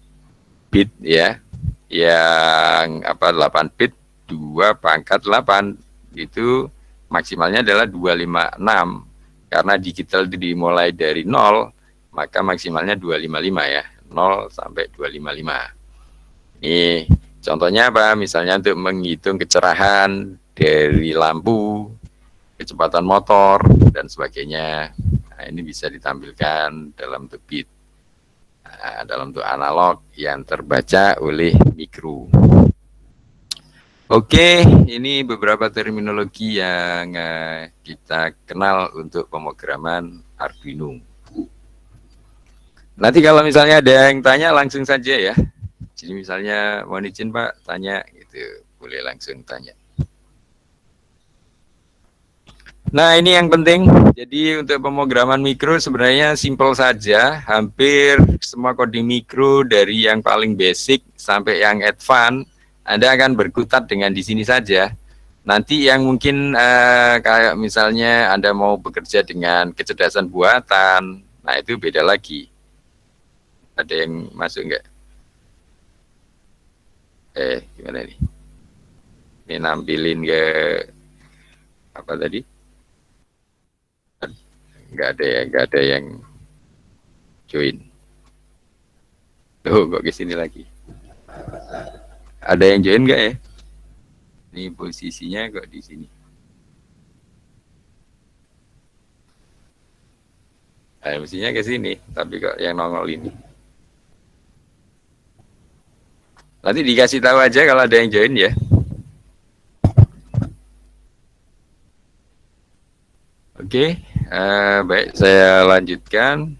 bit, ya, yang 8 bit 2/8 itu maksimalnya adalah 256. Karena digital itu dimulai dari 0, maka maksimalnya 255, ya, 0 sampai 255. Ini contohnya apa? Misalnya untuk menghitung kecerahan dari lampu, kecepatan motor, dan sebagainya. Nah, ini bisa ditampilkan dalam bentuk bit. Nah, dalam bentuk analog yang terbaca oleh mikro. Oke, ini beberapa terminologi yang kita kenal untuk pemrograman Arduino. Nanti kalau misalnya ada yang tanya langsung saja, ya. Jadi misalnya mohon izin Pak tanya gitu, boleh langsung tanya. Nah, ini yang penting. Jadi untuk pemrograman mikro sebenarnya simpel saja. Hampir semua coding mikro dari yang paling basic sampai yang advance, Anda akan berkutat dengan di sini saja. Nanti yang mungkin kayak misalnya Anda mau bekerja dengan kecerdasan buatan, nah itu beda lagi. Ada yang masuk enggak? Gimana nih? Ini nampilin ke apa tadi? Enggak ada yang join. Tuh, kok ke sini lagi? Ada yang join enggak ya? Ini posisinya kok di sini. Nah, mestinya ke sini, tapi kok yang nongol ini. Nanti dikasih tahu aja kalau ada yang join, ya. Oke, baik, saya lanjutkan.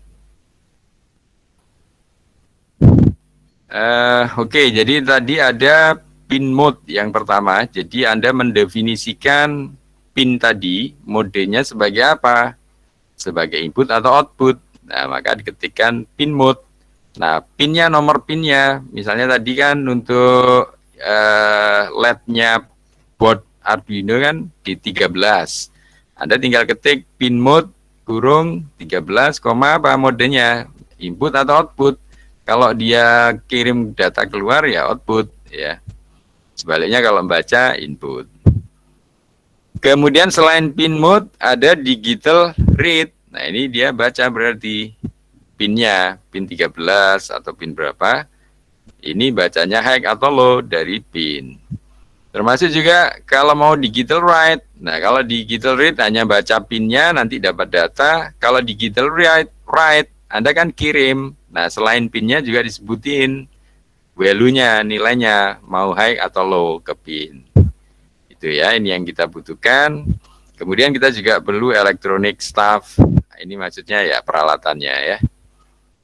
Oke, jadi tadi ada pin mode yang pertama. Jadi Anda mendefinisikan pin tadi, modenya sebagai apa? Sebagai input atau output. Nah, maka diketikkan pin mode. Nah, pinnya, nomor pinnya, misalnya tadi kan untuk LED-nya board Arduino kan di 13. Anda tinggal ketik pin mode kurung 13, apa modenya, input atau output. Kalau dia kirim data keluar ya output, ya. Sebaliknya kalau membaca input. Kemudian selain pin mode ada digital read. Nah, ini dia baca berarti pinnya, pin 13 atau pin berapa. Ini bacanya high atau low dari pin. Termasuk juga kalau mau digital write. Nah, kalau digital read hanya baca pinnya, nanti dapat data. Kalau digital write, Anda kan kirim. Nah, selain pinnya juga disebutin value-nya, nilainya, mau high atau low ke pin. Itu ya, ini yang kita butuhkan. Kemudian kita juga perlu electronic stuff. Nah, ini maksudnya ya peralatannya, ya.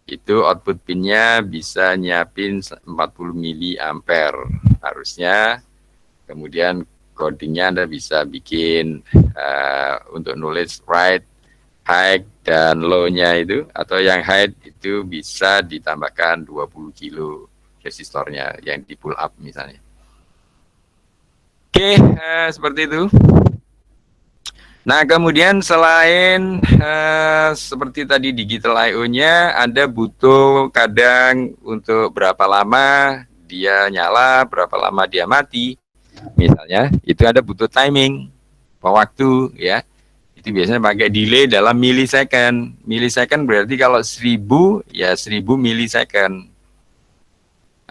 Itu output pinnya bisa nyiapin 40 miliampere harusnya. Kemudian codingnya Anda bisa bikin untuk nulis write, high dan low-nya itu, atau yang high itu bisa ditambahkan 20 kilo resistornya yang di pull up misalnya. Oke, seperti itu. Nah, kemudian selain seperti tadi digital I/O-nya, Anda butuh kadang untuk berapa lama dia nyala, berapa lama dia mati. Misalnya, itu Anda butuh timing, waktu, ya. Itu biasanya pakai delay dalam milisecond. Milisecond berarti kalau 1000, ya 1000 milisecond.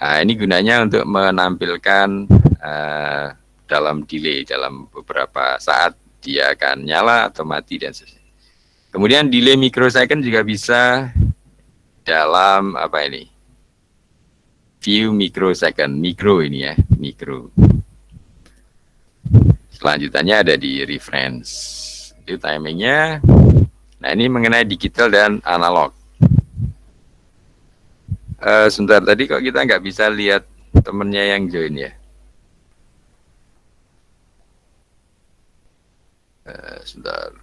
Nah, ini gunanya untuk menampilkan dalam delay, dalam beberapa saat dia akan nyala atau mati dan sebagainya. Kemudian delay microsecond juga bisa dalam apa ini? Few microsecond, mikro ini ya, mikro. Selanjutannya ada di reference. Itu timingnya. Nah, ini mengenai digital dan analog. Sebentar, tadi kok kita nggak bisa lihat temennya yang join ya? Sebentar.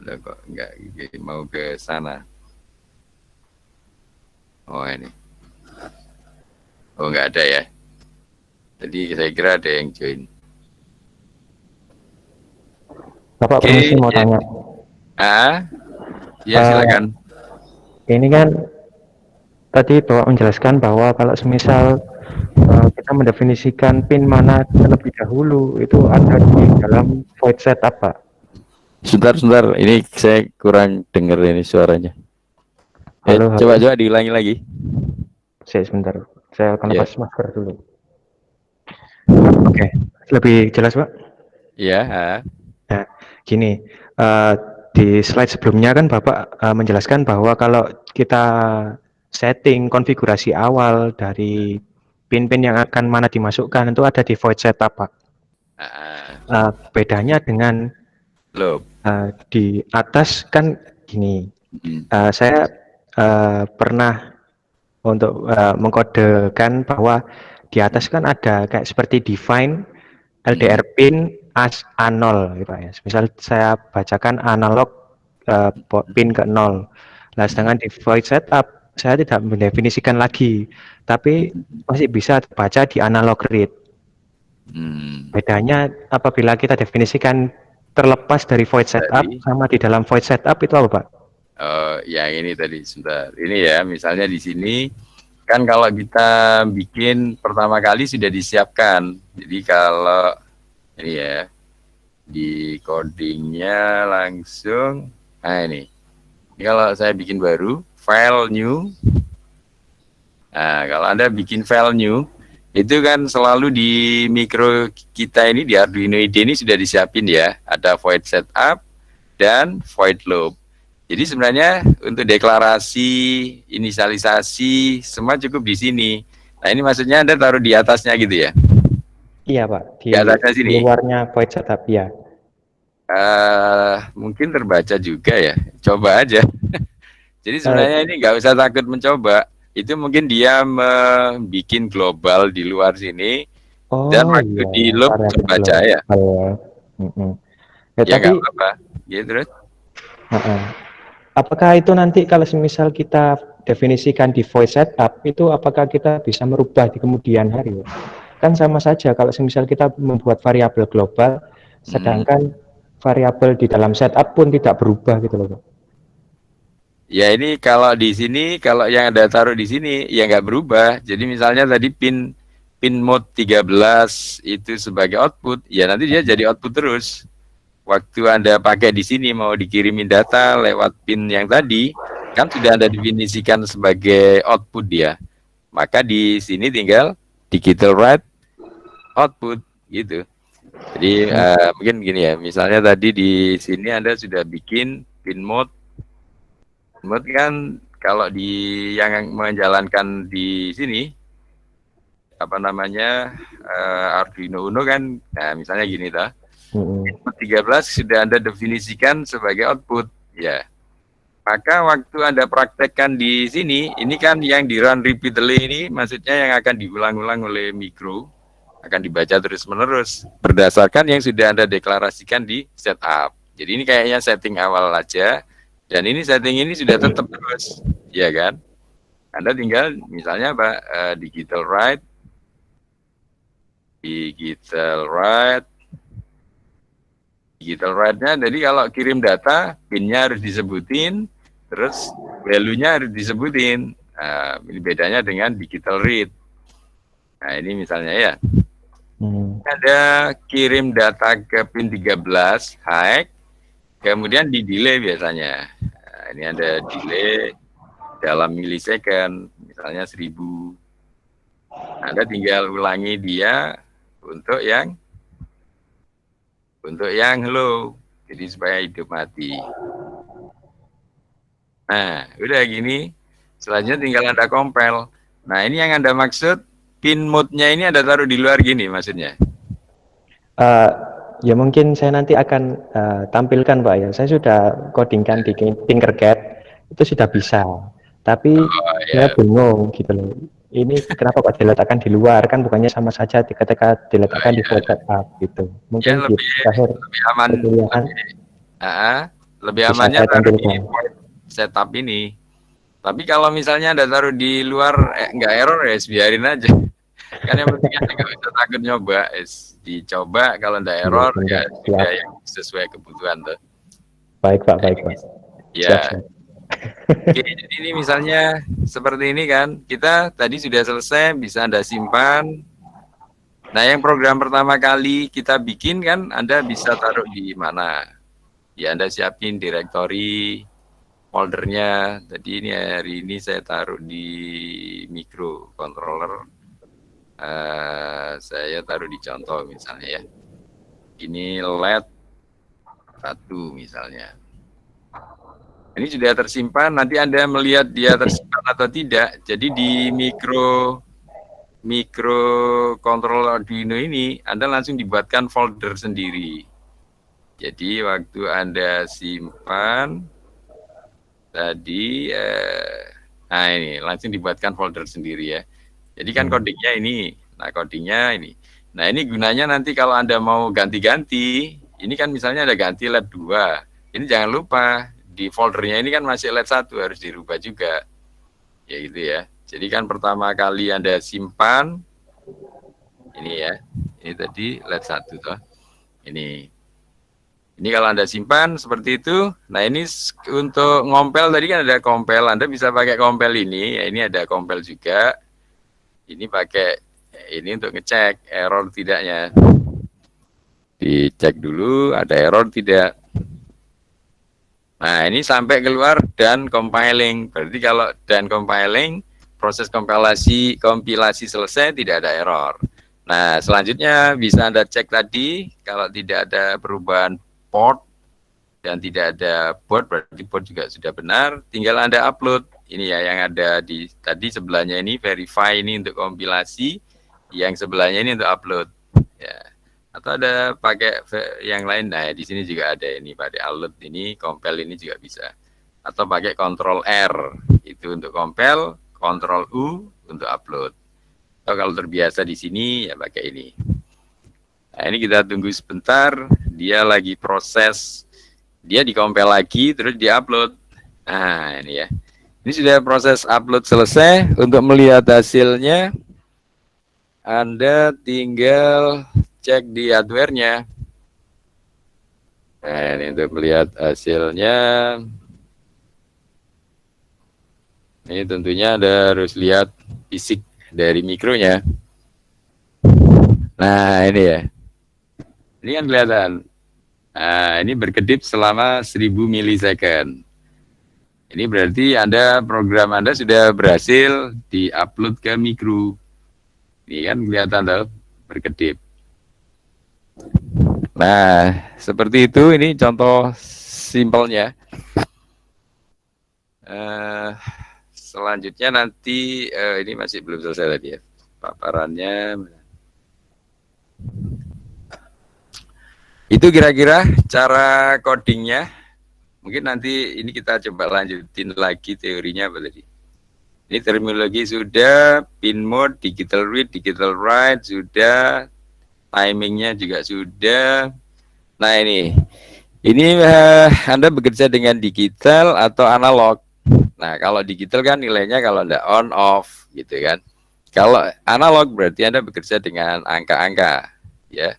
Udah kok nggak mau ke sana. Oh, ini. Oh, nggak ada ya. Jadi saya kira ada yang join. Bapak Oke, permisi mau tanya. Ya silakan. Ini kan tadi Bapak menjelaskan bahwa kalau semisal kita mendefinisikan pin mana terlebih dahulu itu ada di dalam void setup, Pak. Sebentar. Ini saya kurang dengar ini suaranya. Halo. Coba diulangi lagi. Sebentar, saya akan Ya. lepas masker dulu. Oke, lebih jelas, Pak? Iya. Nah, gini, di slide sebelumnya kan Bapak menjelaskan bahwa kalau kita setting konfigurasi awal dari pin-pin yang akan mana dimasukkan itu ada di void setup, Pak. Bedanya dengan di atas kan gini, saya pernah untuk mengkodekan bahwa di atas kan ada kayak seperti define LDR pin as A0 gitu ya. Misal saya bacakan analog pin ke 0. Nah, sedangkan di void setup saya tidak mendefinisikan lagi, tapi masih bisa baca di analog read. Bedanya apabila kita definisikan terlepas dari void setup sama di dalam void setup itu apa, Pak? Yang ini tadi sebentar. Ini ya, misalnya di sini kan kalau kita bikin pertama kali sudah disiapkan. Jadi kalau ini ya di codingnya langsung, nah ini kalau saya bikin baru file new. Nah, kalau Anda bikin file new itu kan selalu di mikro kita ini di Arduino IDE ini sudah disiapin ya, ada void setup dan void loop. Jadi sebenarnya untuk deklarasi, inisialisasi semua cukup di sini. Nah, ini maksudnya Anda taruh di atasnya gitu ya? Iya, Pak, di atasnya sini. Luarnya void setup ya. Mungkin terbaca juga ya. Coba aja. Jadi sebenarnya ini nggak usah takut mencoba. Itu mungkin dia membuat global di luar sini dan waktu di loop terbaca ya. Ya nggak apa-apa. Ya terus. Apakah itu nanti kalau misal kita definisikan di void setup itu apakah kita bisa merubah di kemudian hari? Kan sama saja kalau misal kita membuat variabel global, sedangkan variabel di dalam setup pun tidak berubah gitu loh, Pak. Ya ini kalau di sini, kalau yang ada taruh di sini, ya nggak berubah. Jadi misalnya tadi pin mode 13 itu sebagai output, ya nanti dia jadi output terus. Waktu Anda pakai di sini mau dikirimin data lewat pin yang tadi, kan sudah Anda definisikan sebagai output dia. Maka di sini tinggal digital write output gitu. Jadi mungkin gini ya, misalnya tadi di sini Anda sudah bikin pin mode kan kalau di yang menjalankan di sini apa namanya Arduino Uno kan, nah misalnya gini dah, 13 sudah Anda definisikan sebagai output ya. Maka waktu Anda praktekkan di sini, ini kan yang di run repeatedly ini maksudnya yang akan diulang-ulang oleh mikro, akan dibaca terus-menerus berdasarkan yang sudah Anda deklarasikan di setup. Jadi ini kayaknya setting awal aja. Dan ini setting ini sudah tetap terus, ya kan? Anda tinggal misalnya Pak, digital write, nya. Jadi kalau kirim data, pinnya harus disebutin, terus value-nya harus disebutin. Nah, ini bedanya dengan digital read. Nah ini misalnya ya, ada kirim data ke pin 13 high. Kemudian di delay biasanya. Nah, ini ada delay dalam milisecond, misalnya 1000. Anda tinggal ulangi dia untuk yang low. Jadi supaya hidup mati. Nah, udah gini. Selanjutnya tinggal Anda compile. Nah, ini yang Anda maksud pin mode-nya ini Anda taruh di luar gini maksudnya. Uh, ya mungkin saya nanti akan tampilkan Pak ya. Saya sudah codingkan di Tinkercad, itu sudah bisa. Tapi saya Ya, bingung gitu loh. Ini kenapa Pak diletakkan di luar, kan bukannya sama saja ketika diletakkan di ya, fallback up gitu. ya Mungkin di lebih akhir aman, perkuliahan lebih bisa amannya saya taruh di tampilkan. point setup ini. Tapi kalau misalnya Anda taruh di luar nggak error ya biarin aja. Kan yang penting Anda nggak usah takut nyoba, dicoba kalau nggak Iya, error ya enggak. Siap. sudah yang sesuai kebutuhan tuh. Baik Pak, baik Pak. Siap, Ya, siap. oke, jadi ini misalnya seperti ini kan, kita tadi sudah selesai, bisa Anda simpan. Nah, yang program pertama kali kita bikin kan, Anda bisa taruh di mana? Ya, Anda siapin direktori, foldernya. Tadi ini hari ini saya taruh di microcontroller. Saya taruh di contoh misalnya ya. Ini LED 1 misalnya. Ini sudah tersimpan, nanti Anda melihat dia tersimpan atau tidak. Jadi di microcontroller Arduino ini Anda langsung dibuatkan folder sendiri. Jadi waktu Anda simpan tadi nah ini langsung dibuatkan folder sendiri ya. Jadi kan codingnya ini. Nah, codingnya ini. Nah, ini gunanya nanti kalau Anda mau ganti-ganti, ini kan misalnya ada ganti LED 2. Ini jangan lupa di foldernya ini kan masih LED 1 harus dirubah juga. Ya gitu ya. Jadi kan pertama kali Anda simpan ini ya. Ini tadi LED 1 toh. Ini kalau Anda simpan seperti itu. Nah, ini untuk ngompel tadi kan ada kompel. Anda bisa pakai kompel ini. Ya, ini ada kompel juga. Ini pakai ini untuk ngecek error tidaknya. Dicek dulu ada error tidak. Nah, ini sampai keluar dan compiling. Berarti kalau dan compiling, proses kompilasi selesai, tidak ada error. Nah, selanjutnya bisa Anda cek tadi, kalau tidak ada perubahan port dan tidak ada board, berarti board juga sudah benar. Tinggal Anda upload. Ini ya yang ada di tadi sebelahnya ini, verify ini untuk kompilasi, yang sebelahnya ini untuk upload. Ya. Atau ada pakai yang lain, nah di sini juga ada ini, pada upload ini, compile ini juga bisa. Atau pakai Ctrl R, itu untuk compile, Ctrl U untuk upload. Atau kalau terbiasa di sini, ya pakai ini. Nah ini kita tunggu sebentar, dia lagi proses, dia dikompil lagi, terus diupload. Nah ini ya. Ini sudah proses upload selesai. Untuk melihat hasilnya, Anda tinggal cek di hardware-nya. Nah, ini untuk melihat hasilnya. Ini tentunya Anda harus lihat fisik dari mikronya. Nah, ini ya. Ini kan kelihatan. Nah, ini berkedip selama 1000 milisecond. Ini berarti program Anda sudah berhasil di-upload ke mikro. Ini kan kelihatan tuh, berkedip. Nah, seperti itu, ini contoh simpelnya. Selanjutnya nanti, ini masih belum selesai tadi ya, paparannya. Itu kira-kira cara codingnya. Mungkin nanti ini kita coba lanjutin lagi teorinya apa tadi. Ini terminologi sudah, pin mode, digital read, digital write sudah, timingnya juga sudah. Nah ini Anda bekerja dengan digital atau analog. Nah kalau digital kan nilainya kalau Anda on off gitu kan. Kalau analog berarti Anda bekerja dengan angka-angka ya.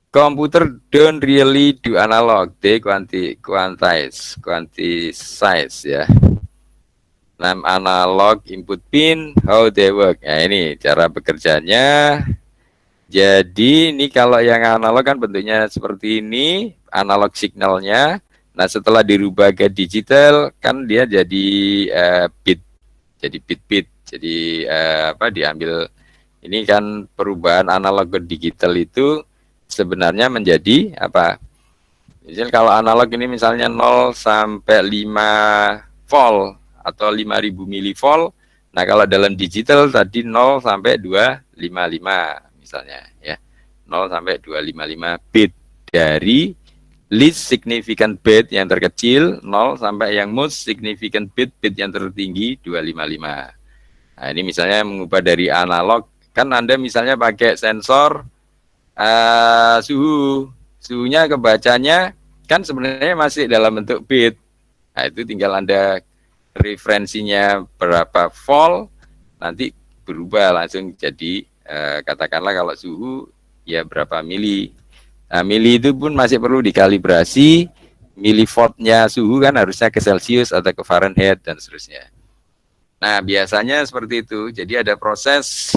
Computer don't really do analog, they quantize ya. Analog input pin, how they work. Nah ini cara bekerjanya. Jadi ini kalau yang analog kan bentuknya seperti ini, analog signalnya. Nah setelah dirubah ke digital kan dia jadi bit, jadi bit-bit. Jadi diambil ini kan perubahan analog ke digital itu sebenarnya menjadi apa? Misalnya kalau analog ini misalnya 0 sampai 5 volt atau 5000 milivolt. Nah, kalau dalam digital tadi 0 sampai 255 misalnya ya. 0 sampai 255 bit dari least significant bit yang terkecil 0 sampai yang most significant bit yang tertinggi 255. Nah, ini misalnya mengubah dari analog, kan Anda misalnya pakai sensor suhunya kebacanya kan sebenarnya masih dalam bentuk bit. Nah, itu tinggal Anda referensinya berapa volt, nanti berubah langsung jadi katakanlah kalau suhu ya berapa mili. Nah, mili itu pun masih perlu dikalibrasi, milivoltnya suhu kan harusnya ke Celsius atau ke Fahrenheit dan seterusnya. Nah, biasanya seperti itu. Jadi ada proses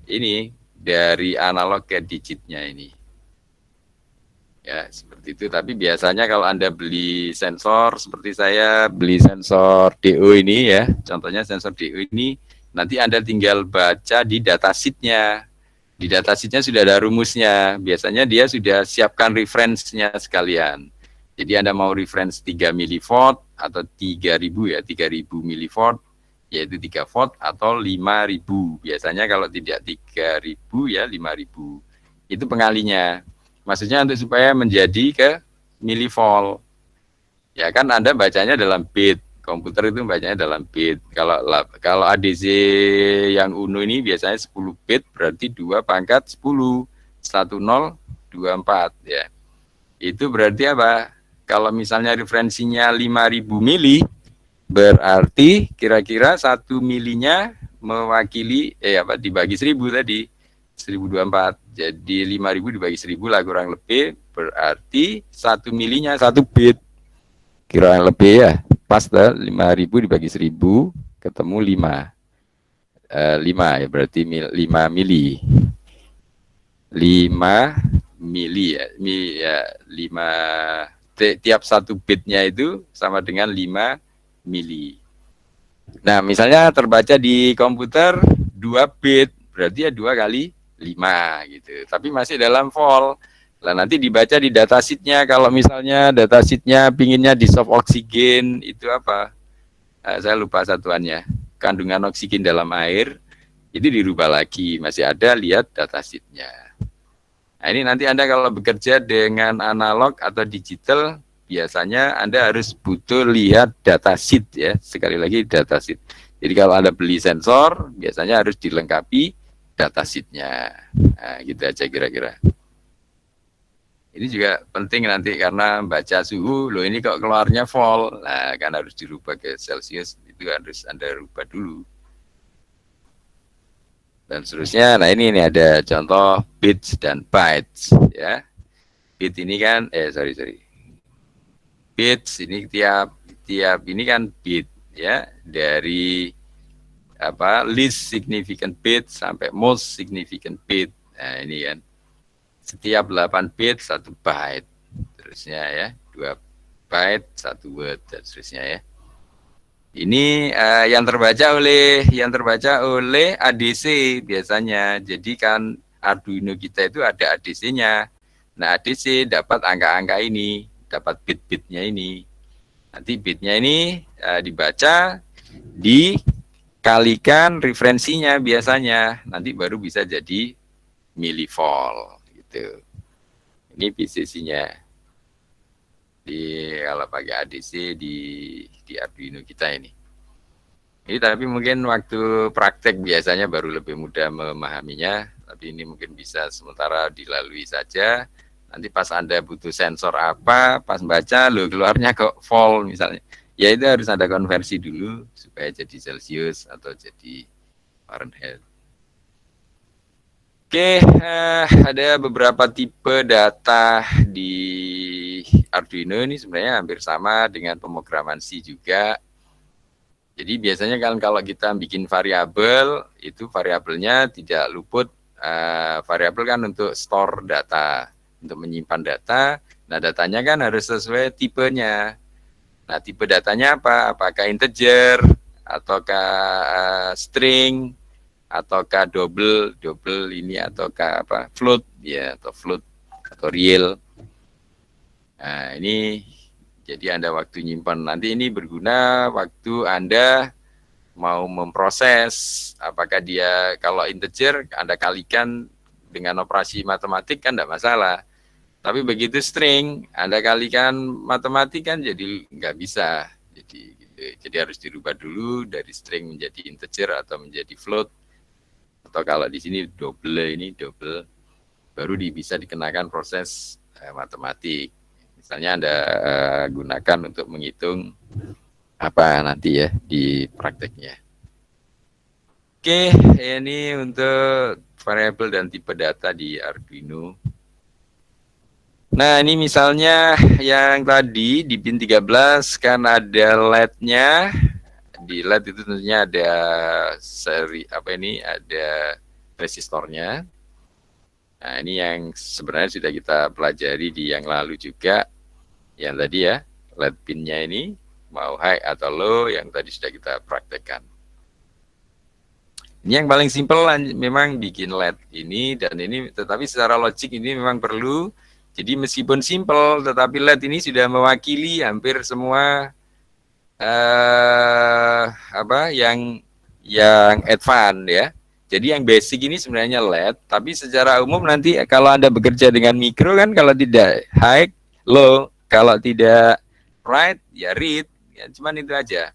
ini dari analog ke digitnya ini. Ya, seperti itu. Tapi biasanya kalau Anda beli sensor, seperti saya beli sensor DO ini ya, contohnya sensor DO ini, nanti Anda tinggal baca di datasheet-nya. Di datasheet-nya sudah ada rumusnya. Biasanya dia sudah siapkan reference-nya sekalian. Jadi Anda mau reference 3 milivolt atau 3000 ya, 3000 milivolt, yaitu 3 volt atau 5000. Biasanya kalau tidak 3000 ya 5000. Itu pengalinya. Maksudnya untuk supaya menjadi ke milivolt. Ya kan Anda bacanya dalam bit. Komputer itu bacanya dalam bit. Kalau ADC yang UNO ini biasanya 10 bit, berarti 2 pangkat 10. 1024 ya. Itu berarti apa? Kalau misalnya referensinya 5000 mili, berarti kira-kira 1 milinya mewakili dibagi 1000 tadi. 1024. Jadi 5000 dibagi 1000 lah kurang lebih, berarti 1 milinya 1 bit. Kurang lebih ya. Pas dah 5000 dibagi 1000 ketemu 5. 5 ya berarti 5 mili. 5 mili ya. 5 tiap 1 bitnya itu sama dengan 5 mili. Nah, misalnya terbaca di komputer 2 bit, berarti ya 2 kali 5 gitu. Tapi masih dalam volt. Nah, nanti dibaca di datasheet-nya. Kalau misalnya datasheet-nya pinginnya di soft oksigen, itu apa? Saya lupa satuannya. Kandungan oksigen dalam air, itu dirubah lagi. Masih ada, lihat datasheet-nya. Nah, ini nanti Anda kalau bekerja dengan analog atau digital, biasanya Anda harus butuh lihat datasheet ya. Sekali lagi datasheet. Jadi kalau Anda beli sensor, biasanya harus dilengkapi datasheet-nya. Nah, gitu aja kira-kira. Ini juga penting nanti karena baca suhu, loh ini kok keluarnya volt, nah kan harus dirubah ke Celsius, itu harus Anda rubah dulu. Dan seterusnya, nah ini ada contoh bits dan bytes ya. Bit ini kan, bits ini tiap ini kan bit ya, dari least significant bit sampai most significant bit. Nah ini kan setiap 8 bit 1 byte, terusnya ya 2 byte 1 word dan seterusnya ya. Ini yang terbaca oleh ADC biasanya. Jadi kan Arduino kita itu ada ADC-nya. Nah ADC dapat angka-angka ini, dapat bit-bitnya ini. Nanti bitnya ini dibaca, dikalikan referensinya biasanya, nanti baru bisa jadi milivolt gitu. Ini PCC-nya. Kalau pakai ADC di Arduino kita ini. Ini tapi mungkin waktu praktek biasanya baru lebih mudah memahaminya, tapi ini mungkin bisa sementara dilalui saja. Nanti pas Anda butuh sensor apa, pas baca loh keluarnya kok volt misalnya. Ya itu harus ada konversi dulu supaya jadi Celsius atau jadi Fahrenheit. Oke, ada beberapa tipe data di Arduino ini sebenarnya hampir sama dengan pemrograman C juga. Jadi biasanya kan kalau kita bikin variabel, itu variabelnya tidak luput. Variabel kan untuk store data, untuk menyimpan data. Nah datanya kan harus sesuai tipenya. Nah tipe datanya apa? Apakah integer, ataukah string, ataukah double ini, ataukah float ya, atau float atau real. Nah ini jadi Anda waktu nyimpan nanti ini berguna waktu Anda mau memproses, apakah dia kalau integer Anda kalikan dengan operasi matematik kan tidak masalah. Tapi begitu string, Anda kalikan matematik kan jadi nggak bisa. Jadi, gitu. Jadi harus dirubah dulu dari string menjadi integer atau menjadi float. Atau kalau di sini double, baru bisa dikenakan proses matematik. Misalnya Anda gunakan untuk menghitung apa nanti ya di prakteknya. Oke, ini untuk variabel dan tipe data di Arduino. Nah, ini misalnya yang tadi di pin 13 kan ada LED-nya. Di LED itu tentunya ada ada resistornya. Nah, ini yang sebenarnya sudah kita pelajari di yang lalu juga. Yang tadi ya, LED pinnya ini mau high atau low yang tadi sudah kita praktekkan. Ini yang paling simpel memang bikin LED ini dan ini, tetapi secara logik ini memang perlu. Jadi meskipun simpel, tetapi LED ini sudah mewakili hampir semua yang advance ya. Jadi yang basic ini sebenarnya LED, tapi secara umum nanti kalau Anda bekerja dengan mikro kan kalau tidak high, low, kalau tidak write ya read, ya cuman itu aja.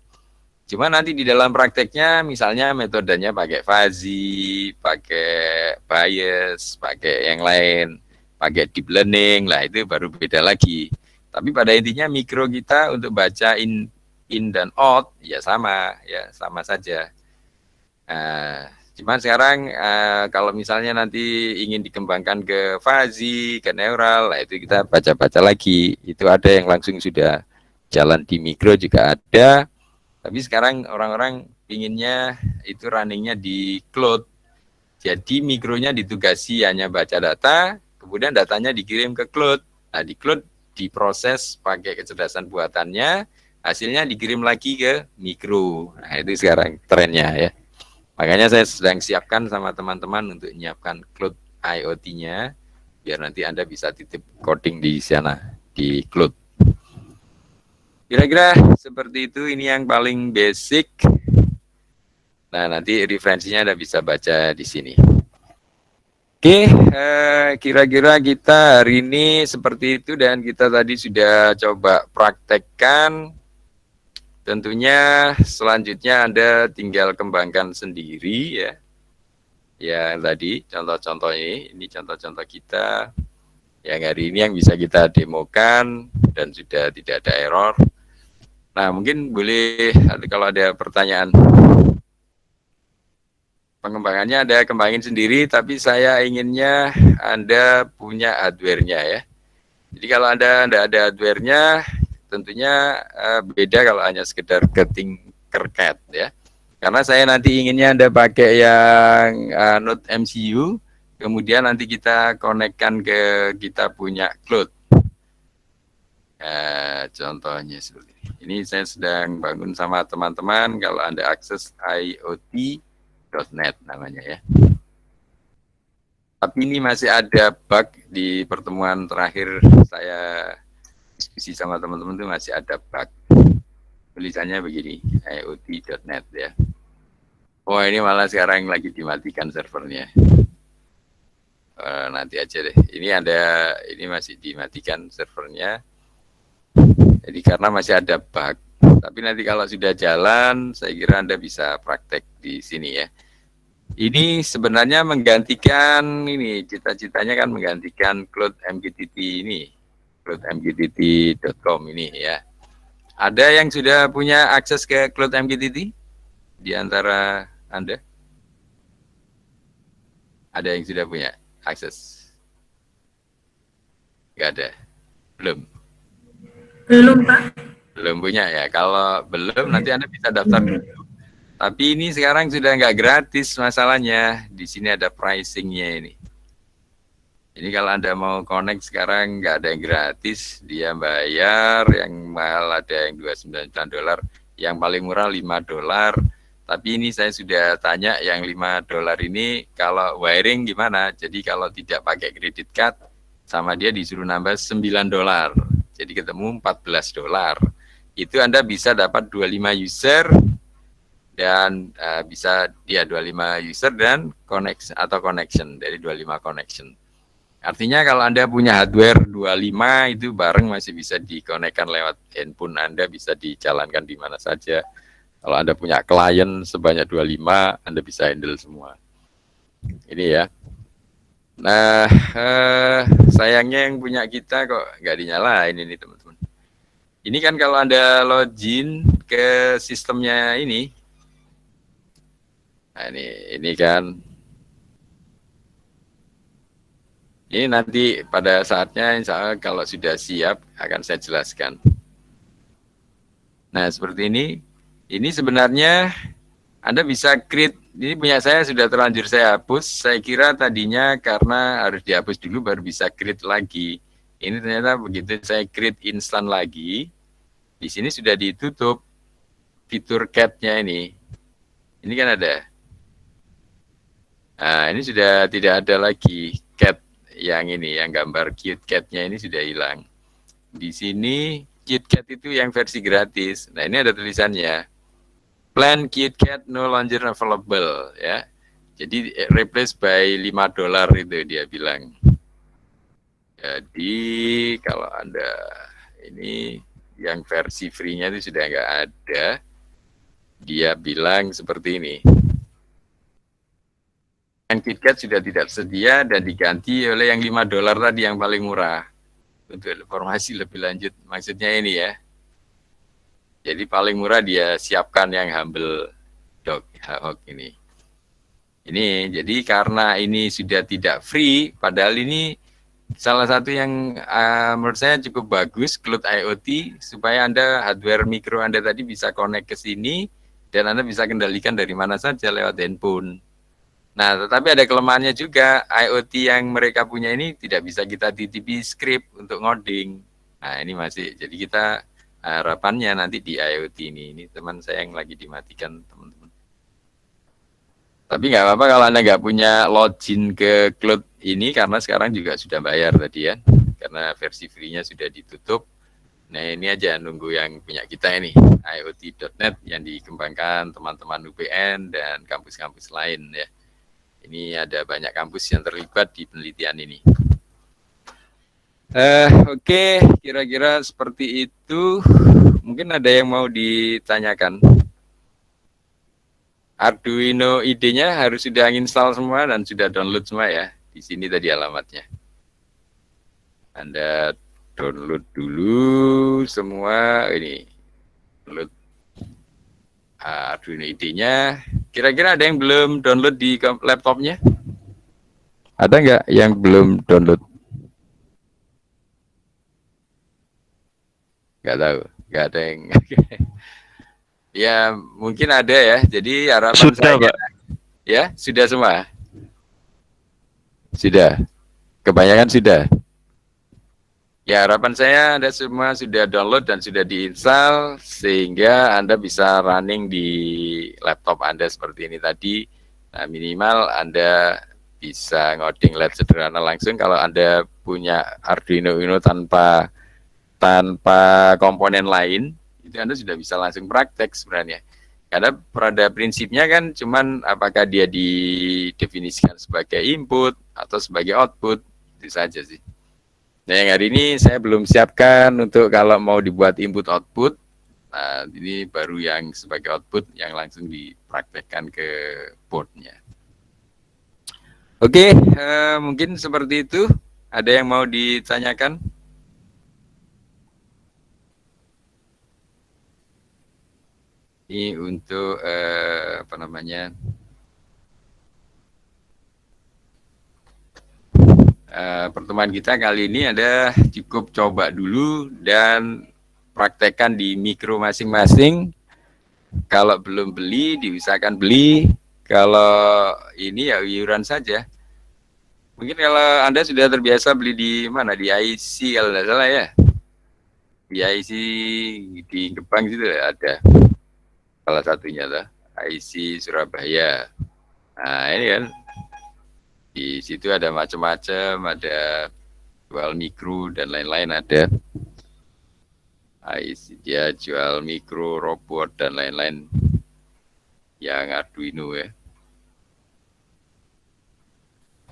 Cuma nanti di dalam prakteknya misalnya metodenya pakai fuzzy, pakai bias, pakai yang lain, pakai deep learning, lah itu baru beda lagi. Tapi pada intinya mikro kita untuk baca in dan out ya sama saja. Cuman sekarang kalau misalnya nanti ingin dikembangkan ke fuzzy, ke neural, lah itu kita baca-baca lagi. Itu ada yang langsung sudah jalan di mikro juga ada. Tapi sekarang orang-orang inginnya itu runningnya di cloud. Jadi mikronya ditugasi hanya baca data, kemudian datanya dikirim ke cloud. Nah di cloud diproses pakai kecerdasan buatannya, hasilnya dikirim lagi ke mikro. Nah itu sekarang trennya ya. Makanya saya sedang siapkan sama teman-teman untuk menyiapkan cloud IoT-nya, biar nanti Anda bisa titip coding di sana, di cloud. Kira-kira seperti itu, ini yang paling basic. Nah, nanti referensinya Anda bisa baca di sini. Oke, kira-kira kita hari ini seperti itu dan kita tadi sudah coba praktekkan. Tentunya selanjutnya Anda tinggal kembangkan sendiri ya. Ya tadi contoh-contoh ini contoh-contoh kita yang hari ini yang bisa kita demokan dan sudah tidak ada error. Nah mungkin boleh kalau ada pertanyaan. Pengembangannya Anda kembangin sendiri, tapi saya inginnya Anda punya hardware-nya ya. Jadi kalau Anda tidak ada hardware-nya, tentunya beda kalau hanya sekedar keting kerket ya. Karena saya nanti inginnya Anda pakai yang Node MCU, kemudian nanti kita konekkan ke kita punya cloud. Contohnya seperti ini. Ini saya sedang bangun sama teman-teman, kalau Anda akses IoT.net namanya ya. Tapi ini masih ada bug di pertemuan terakhir saya diskusi sama teman-teman itu masih ada bug. Tulisannya begini, IoT.net ya. Oh ini malah sekarang lagi dimatikan servernya. Nanti aja deh. Ini masih dimatikan servernya. Jadi karena masih ada bug. Tapi nanti kalau sudah jalan, saya kira Anda bisa praktek di sini ya. Ini sebenarnya menggantikan ini, cita-citanya kan menggantikan Cloud MQTT ini, cloudmqtt.com ini ya. Ada yang sudah punya akses ke Cloud MQTT di antara Anda? Ada yang sudah punya akses? Enggak ada? Belum? Belum, Pak. Belum punya ya. Kalau belum nanti Anda bisa daftar dulu. Tapi ini sekarang sudah nggak gratis masalahnya. Di sini ada pricingnya ini. Jadi kalau Anda mau connect sekarang nggak ada yang gratis, dia bayar, yang mahal ada yang $29, yang paling murah $5. Tapi ini saya sudah tanya yang $5 ini kalau wiring gimana? Jadi kalau tidak pakai credit card, sama dia disuruh nambah $9. Jadi ketemu $14. Itu Anda bisa dapat 25 user dan bisa dia 25 user dan connection dari 25 connection. Artinya kalau Anda punya hardware 25 itu bareng masih bisa dikonekkan lewat handphone Anda, bisa dijalankan di mana saja. Kalau Anda punya klien sebanyak 25, Anda bisa handle semua. Ini ya. Nah, sayangnya yang punya kita kok nggak dinyalain ini teman-teman. Ini kan kalau Anda login ke sistemnya ini, nah ini kan, ini nanti pada saatnya insya Allah kalau sudah siap akan saya jelaskan. Nah seperti ini sebenarnya Anda bisa create, ini punya saya sudah terlanjur saya hapus, saya kira tadinya karena harus dihapus dulu baru bisa create lagi. Ini ternyata begitu saya create instan lagi, di sini sudah ditutup fitur cat-nya ini. Ini kan ada. Nah, ini sudah tidak ada lagi cat yang ini, yang gambar cute cat-nya ini sudah hilang. Di sini cute cat itu yang versi gratis. Nah, ini ada tulisannya. Plan cute cat no longer available ya. Jadi replace by $5 itu dia bilang. Jadi kalau Anda ini yang versi free-nya itu sudah nggak ada, dia bilang seperti ini. Dan KitKat sudah tidak sedia dan diganti oleh yang $5 tadi yang paling murah. Untuk informasi lebih lanjut, maksudnya ini ya. Jadi paling murah dia siapkan yang humble dog ini. Ini jadi karena ini sudah tidak free, padahal ini salah satu yang menurut saya cukup bagus, Cloud IoT, supaya Anda hardware mikro Anda tadi bisa connect ke sini, dan Anda bisa kendalikan dari mana saja lewat handphone. Nah, tetapi ada kelemahannya juga, IoT yang mereka punya ini tidak bisa kita titipi script untuk ngoding. Nah, ini masih, jadi kita harapannya nanti di IoT ini teman saya yang lagi dimatikan, teman-teman. Tapi nggak apa-apa kalau Anda nggak punya login ke cloud ini, karena sekarang juga sudah bayar tadi ya, karena versi free-nya sudah ditutup. Nah ini aja nunggu yang punya kita ini, IoT.net yang dikembangkan teman-teman UPN dan kampus-kampus lain ya. Ini ada banyak kampus yang terlibat di penelitian ini. Oke, kira-kira seperti itu. Mungkin ada yang mau ditanyakan. Arduino ID-nya harus sudah install semua dan sudah download semua ya. Di sini tadi alamatnya. Anda download dulu semua ini. Download Arduino ID-nya. Kira-kira ada yang belum download di laptopnya? Ada nggak yang belum download? Nggak tahu. Nggak ada yang... Ya, mungkin ada ya. Jadi harapan sudah, saya, Pak. Ya, sudah semua. Sudah. Kebanyakan sudah. Ya, harapan saya Anda semua sudah download dan sudah diinstal sehingga Anda bisa running di laptop Anda seperti ini tadi. Nah, minimal Anda bisa ngoding lab sederhana langsung. Kalau Anda punya Arduino Uno tanpa komponen lain, itu Anda sudah bisa langsung praktek sebenarnya. Karena pada prinsipnya kan cuman apakah dia didefinisikan sebagai input atau sebagai output, itu saja sih. Nah yang hari ini saya belum siapkan untuk kalau mau dibuat input output. Nah ini baru yang sebagai output yang langsung dipraktekkan ke boardnya. Oke, mungkin seperti itu. Ada yang mau ditanyakan? Ini untuk apa namanya? Pertemuan kita kali ini ada cukup coba dulu dan praktekkan di mikro masing-masing. Kalau belum beli, diusahakan beli. Kalau ini ya iuran saja. Mungkin kalau Anda sudah terbiasa beli di mana? Di IC kalau tidak salah ya. Di IC di Gebang situ ada. Salah satunya lah, IC Surabaya. Nah ini kan. Di situ ada macam-macam, ada jual mikro dan lain-lain ada. Dia jual mikro, robot dan lain-lain. yang Arduino ya.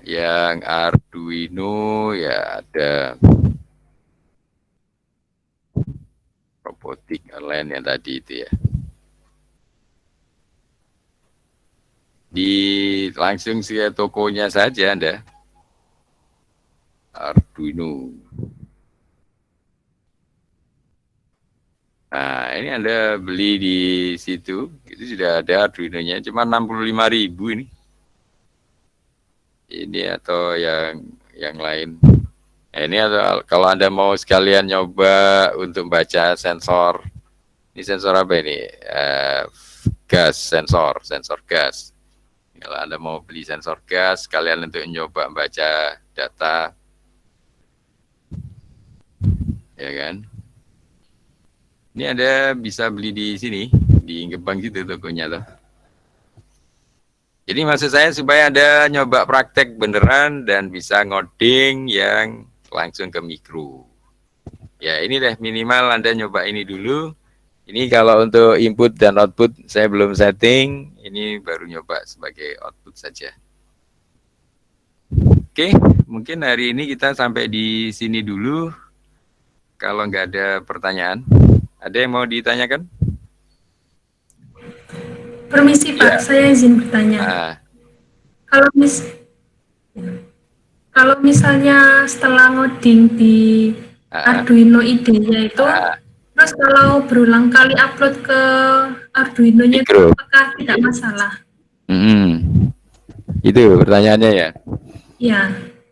Yang Arduino ya ada robotik online yang tadi itu ya. Di langsung ke tokonya saja Anda. Arduino. Nah, ini Anda beli di situ, itu sudah ada Arduino-nya, cuma 65.000 ini. Ini atau yang lain. Nah, ini atau kalau Anda mau sekalian nyoba untuk baca sensor. Ini sensor apa ini? Gas, sensor gas. Kalau Anda mau beli sensor gas, sekalian untuk nyoba baca data. Ya kan? Ini Anda bisa beli di sini, di Gebang gitu tokonya tuh. Jadi maksud saya supaya Anda nyoba praktek beneran dan bisa ngoding yang langsung ke mikro. Ya ini deh minimal Anda nyoba ini dulu. Ini kalau untuk input dan output saya belum setting, ini baru nyoba sebagai output saja. Oke, mungkin hari ini kita sampai di sini dulu. Kalau nggak ada pertanyaan. Ada yang mau ditanyakan? Permisi Pak, saya izin bertanya. Kalau kalau misalnya setelah ngoding di Arduino IDE-nya itu, terus kalau berulang kali upload ke Arduino-nya itu apakah tidak masalah? Itu pertanyaannya ya? Iya.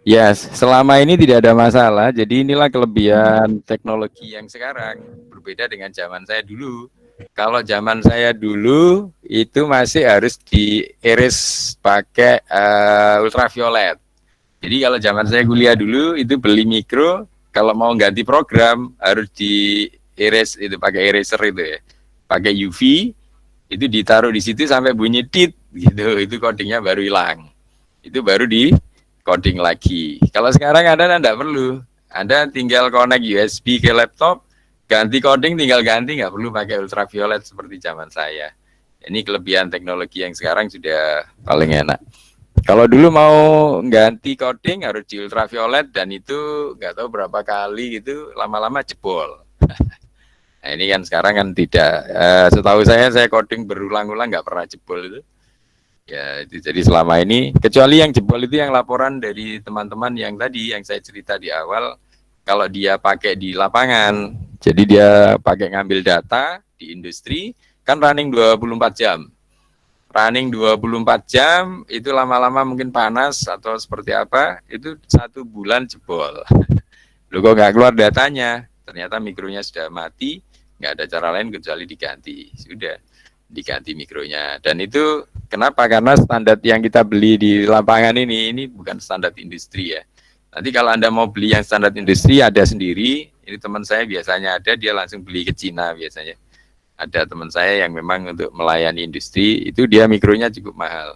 Ya, selama ini tidak ada masalah. Jadi inilah kelebihan teknologi yang sekarang. Berbeda dengan zaman saya dulu. Kalau zaman saya dulu itu masih harus diiris pakai ultraviolet. Jadi kalau zaman saya kuliah dulu itu beli mikro, kalau mau ganti program harus diiris itu pakai eraser itu ya. Pakai UV itu ditaruh di situ sampai bunyi tit gitu. Itu codingnya baru hilang. Itu baru di coding lagi. Kalau sekarang Anda tidak perlu. Anda tinggal connect USB ke laptop, ganti coding tinggal ganti, nggak perlu pakai ultraviolet seperti zaman saya. Ini kelebihan teknologi yang sekarang sudah paling enak. Kalau dulu mau ganti coding harus di ultraviolet dan itu nggak tahu berapa kali gitu, lama-lama jebol. Nah ini kan sekarang kan tidak. Setahu saya coding berulang-ulang nggak pernah jebol itu. Ya, itu jadi selama ini, kecuali yang jebol itu yang laporan dari teman-teman yang tadi, yang saya cerita di awal, kalau dia pakai di lapangan, jadi dia pakai ngambil data di industri, kan running 24 jam. Running 24 jam, itu lama-lama mungkin panas atau seperti apa, itu 1 bulan jebol. Loh kok nggak keluar datanya, ternyata mikronya sudah mati, nggak ada cara lain kecuali diganti, sudah. Diganti mikronya. Dan itu kenapa? Karena standar yang kita beli di lapangan ini bukan standar industri ya. Nanti kalau Anda mau beli yang standar industri ada sendiri. Ini teman saya biasanya ada, dia langsung beli ke Cina biasanya. Ada teman saya yang memang untuk melayani industri, itu dia mikronya cukup mahal.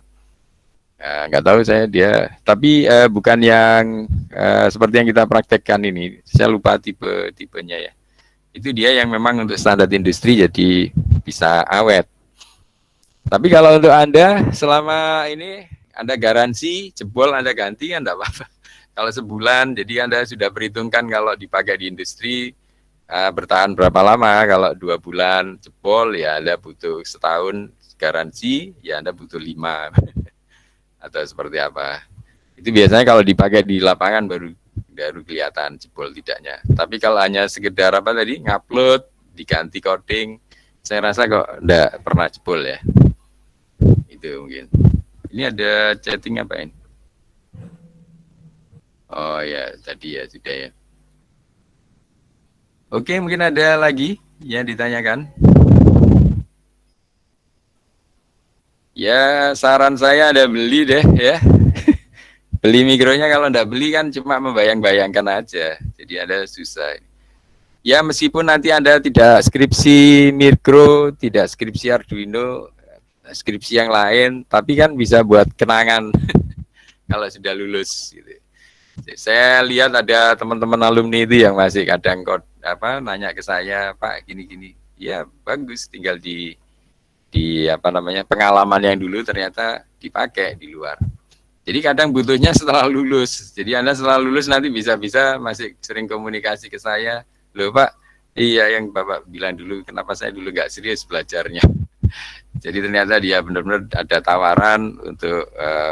Nggak tahu saya dia, tapi bukan yang seperti yang kita praktekkan ini. Saya lupa tipenya ya. Itu dia yang memang untuk standar industri jadi bisa awet. Tapi kalau untuk Anda selama ini Anda garansi jebol Anda ganti kan enggak apa-apa. Kalau sebulan jadi Anda sudah perhitungkan kalau dipakai di industri bertahan berapa lama. Kalau 2 bulan jebol ya Anda butuh setahun garansi ya Anda butuh 5 atau seperti apa. Itu biasanya kalau dipakai di lapangan baru kelihatan jebol tidaknya. Tapi kalau hanya sekedar apa tadi ngupload diganti coding, saya rasa kok enggak pernah jebol ya. Itu mungkin. Ini ada chatting apa ini? Oh ya, tadi ya sudah ya. Oke, mungkin ada lagi yang ditanyakan. Ya, saran saya ada beli deh ya. Beli mikronya, kalau enggak beli kan cuma membayang-bayangkan aja. Jadi ada susah. Ya, meskipun nanti Anda tidak skripsi mikro, tidak skripsi Arduino, skripsi yang lain, tapi kan bisa buat kenangan kalau sudah lulus gitu. Saya lihat ada teman-teman alumni itu yang masih kadang nanya ke saya, Pak gini-gini. Ya bagus, tinggal apa namanya, pengalaman yang dulu ternyata dipakai di luar. Jadi kadang butuhnya setelah lulus. Jadi Anda setelah lulus nanti bisa-bisa masih sering komunikasi ke saya. Loh Pak, iya yang Bapak bilang dulu, kenapa saya dulu nggak serius belajarnya. Jadi ternyata dia benar-benar ada tawaran untuk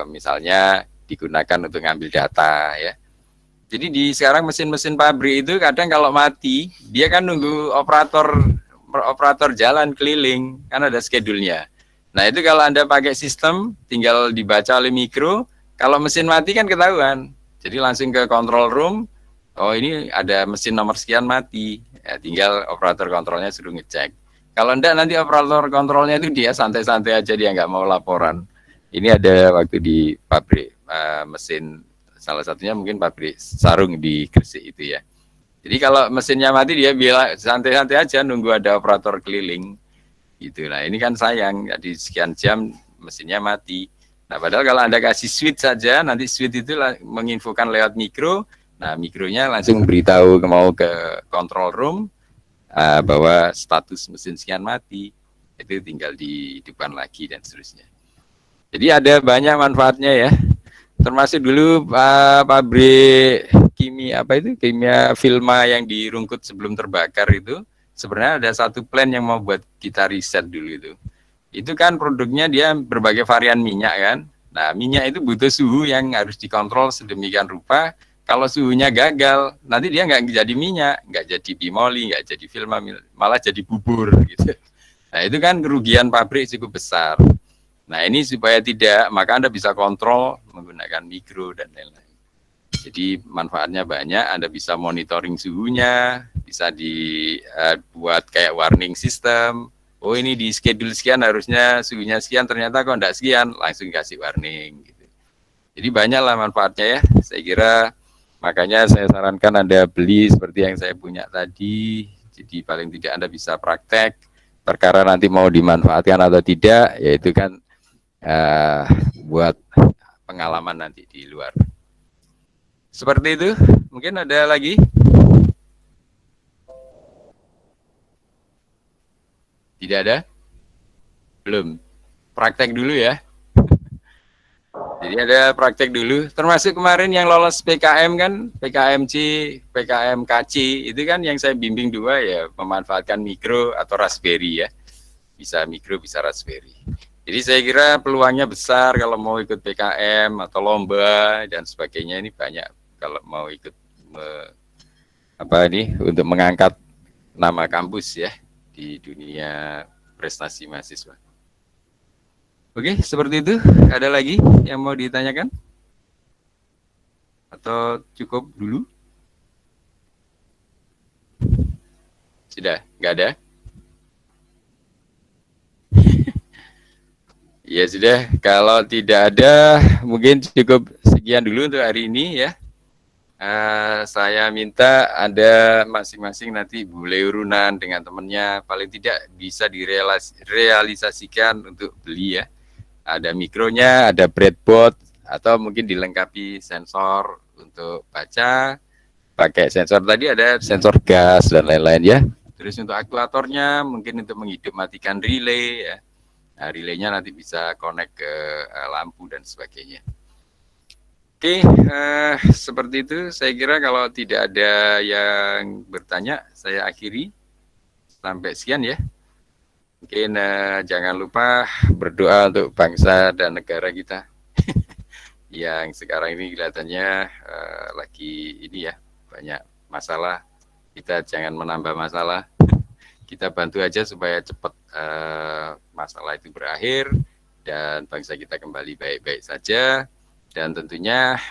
misalnya digunakan untuk ngambil data ya. Jadi di sekarang mesin-mesin pabrik itu kadang kalau mati, dia kan nunggu operator jalan keliling, kan ada schedule-nya. Nah itu kalau Anda pakai sistem, tinggal dibaca oleh mikro, kalau mesin mati kan ketahuan. Jadi langsung ke control room, oh ini ada mesin nomor sekian mati, ya, tinggal operator kontrolnya suruh ngecek. Kalau enggak nanti operator kontrolnya itu dia santai-santai aja, dia nggak mau laporan. Ini ada waktu di pabrik mesin, salah satunya mungkin pabrik sarung di Gresik itu ya. Jadi kalau mesinnya mati dia bilang santai-santai aja nunggu ada operator keliling. Gitu. Nah ini kan sayang, jadi sekian jam mesinnya mati. Nah padahal kalau Anda kasih switch saja, nanti switch itu menginfokan lewat mikro. Nah mikronya langsung beritahu mau ke control room bahwa status mesin sekian mati. Itu tinggal dihidupkan lagi dan seterusnya. Jadi ada banyak manfaatnya ya. Termasuk dulu pabrik kimia Filma yang di Rungkut sebelum terbakar itu, sebenarnya ada satu plan yang mau buat kita riset dulu itu. Itu kan produknya dia berbagai varian minyak kan. Nah minyak itu butuh suhu yang harus dikontrol sedemikian rupa. Kalau suhunya gagal, nanti dia nggak jadi minyak, nggak jadi bimoli, nggak jadi Filma, malah jadi bubur gitu. Nah itu kan kerugian pabrik cukup besar. Nah ini supaya tidak, maka Anda bisa kontrol menggunakan mikro dan lain-lain. Jadi manfaatnya banyak, Anda bisa monitoring suhunya, bisa dibuat kayak warning system. Oh ini di schedule sekian harusnya suhunya sekian, ternyata kok enggak sekian, langsung kasih warning. Gitu. Jadi banyaklah manfaatnya ya, saya kira makanya saya sarankan Anda beli seperti yang saya punya tadi. Jadi paling tidak Anda bisa praktek, perkara nanti mau dimanfaatkan atau tidak, yaitu kan buat pengalaman nanti di luar. Seperti itu, mungkin ada lagi? Tidak ada? Belum. Praktek dulu ya. Jadi ada praktek dulu, termasuk kemarin yang lolos PKM kan, PKMC, PKMKC, itu kan yang saya bimbing dua ya, memanfaatkan mikro atau Raspberry ya. Bisa mikro, bisa Raspberry. Jadi saya kira peluangnya besar kalau mau ikut PKM atau lomba dan sebagainya, ini banyak kalau mau ikut untuk mengangkat nama kampus ya di dunia prestasi mahasiswa. Oke, seperti itu. Ada lagi yang mau ditanyakan? Atau cukup dulu? Sudah, nggak ada? Ya sudah, kalau tidak ada, mungkin cukup sekian dulu untuk hari ini ya. Saya minta Anda masing-masing nanti boleh urunan dengan temannya, paling tidak bisa direalisasikan untuk beli ya. Ada mikronya, ada breadboard, atau mungkin dilengkapi sensor untuk baca. Pakai sensor tadi ada sensor gas dan lain-lain ya. Terus untuk aktuatornya mungkin untuk menghidupmatikan relay ya. Nah, relaynya nanti bisa connect ke lampu dan sebagainya. Oke, seperti itu. Saya kira kalau tidak ada yang bertanya, saya akhiri. Sampai sekian ya. Mungkin jangan lupa berdoa untuk bangsa dan negara kita yang sekarang ini kelihatannya lagi ini ya, banyak masalah. Kita jangan menambah masalah, kita bantu aja supaya cepat masalah itu berakhir dan bangsa kita kembali baik-baik saja, dan tentunya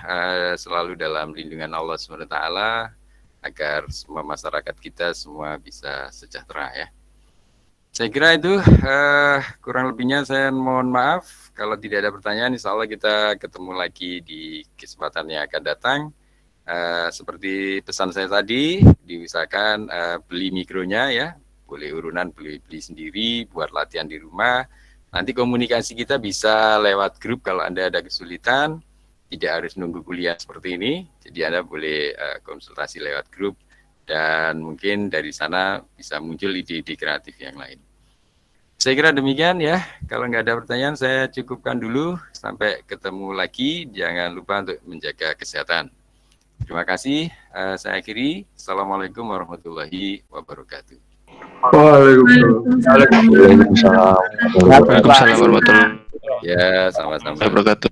selalu dalam lindungan Allah SWT agar semua masyarakat kita semua bisa sejahtera ya. Saya kira itu kurang lebihnya saya mohon maaf. Kalau tidak ada pertanyaan, insya Allah kita ketemu lagi di kesempatan yang akan datang. Seperti pesan saya tadi, diusahakan beli mikronya ya, boleh urunan beli sendiri buat latihan di rumah. Nanti komunikasi kita bisa lewat grup kalau Anda ada kesulitan, tidak harus nunggu kuliah seperti ini. Jadi Anda boleh konsultasi lewat grup. Dan mungkin dari sana bisa muncul ide-ide kreatif yang lain. Saya kira demikian ya. Kalau nggak ada pertanyaan, saya cukupkan dulu. Sampai ketemu lagi. Jangan lupa untuk menjaga kesehatan. Terima kasih. Saya akhiri. Assalamualaikum warahmatullahi wabarakatuh. Waalaikumsalam. Waalaikumsalam warahmatullahi Ya, sama-sama. wabarakatuh.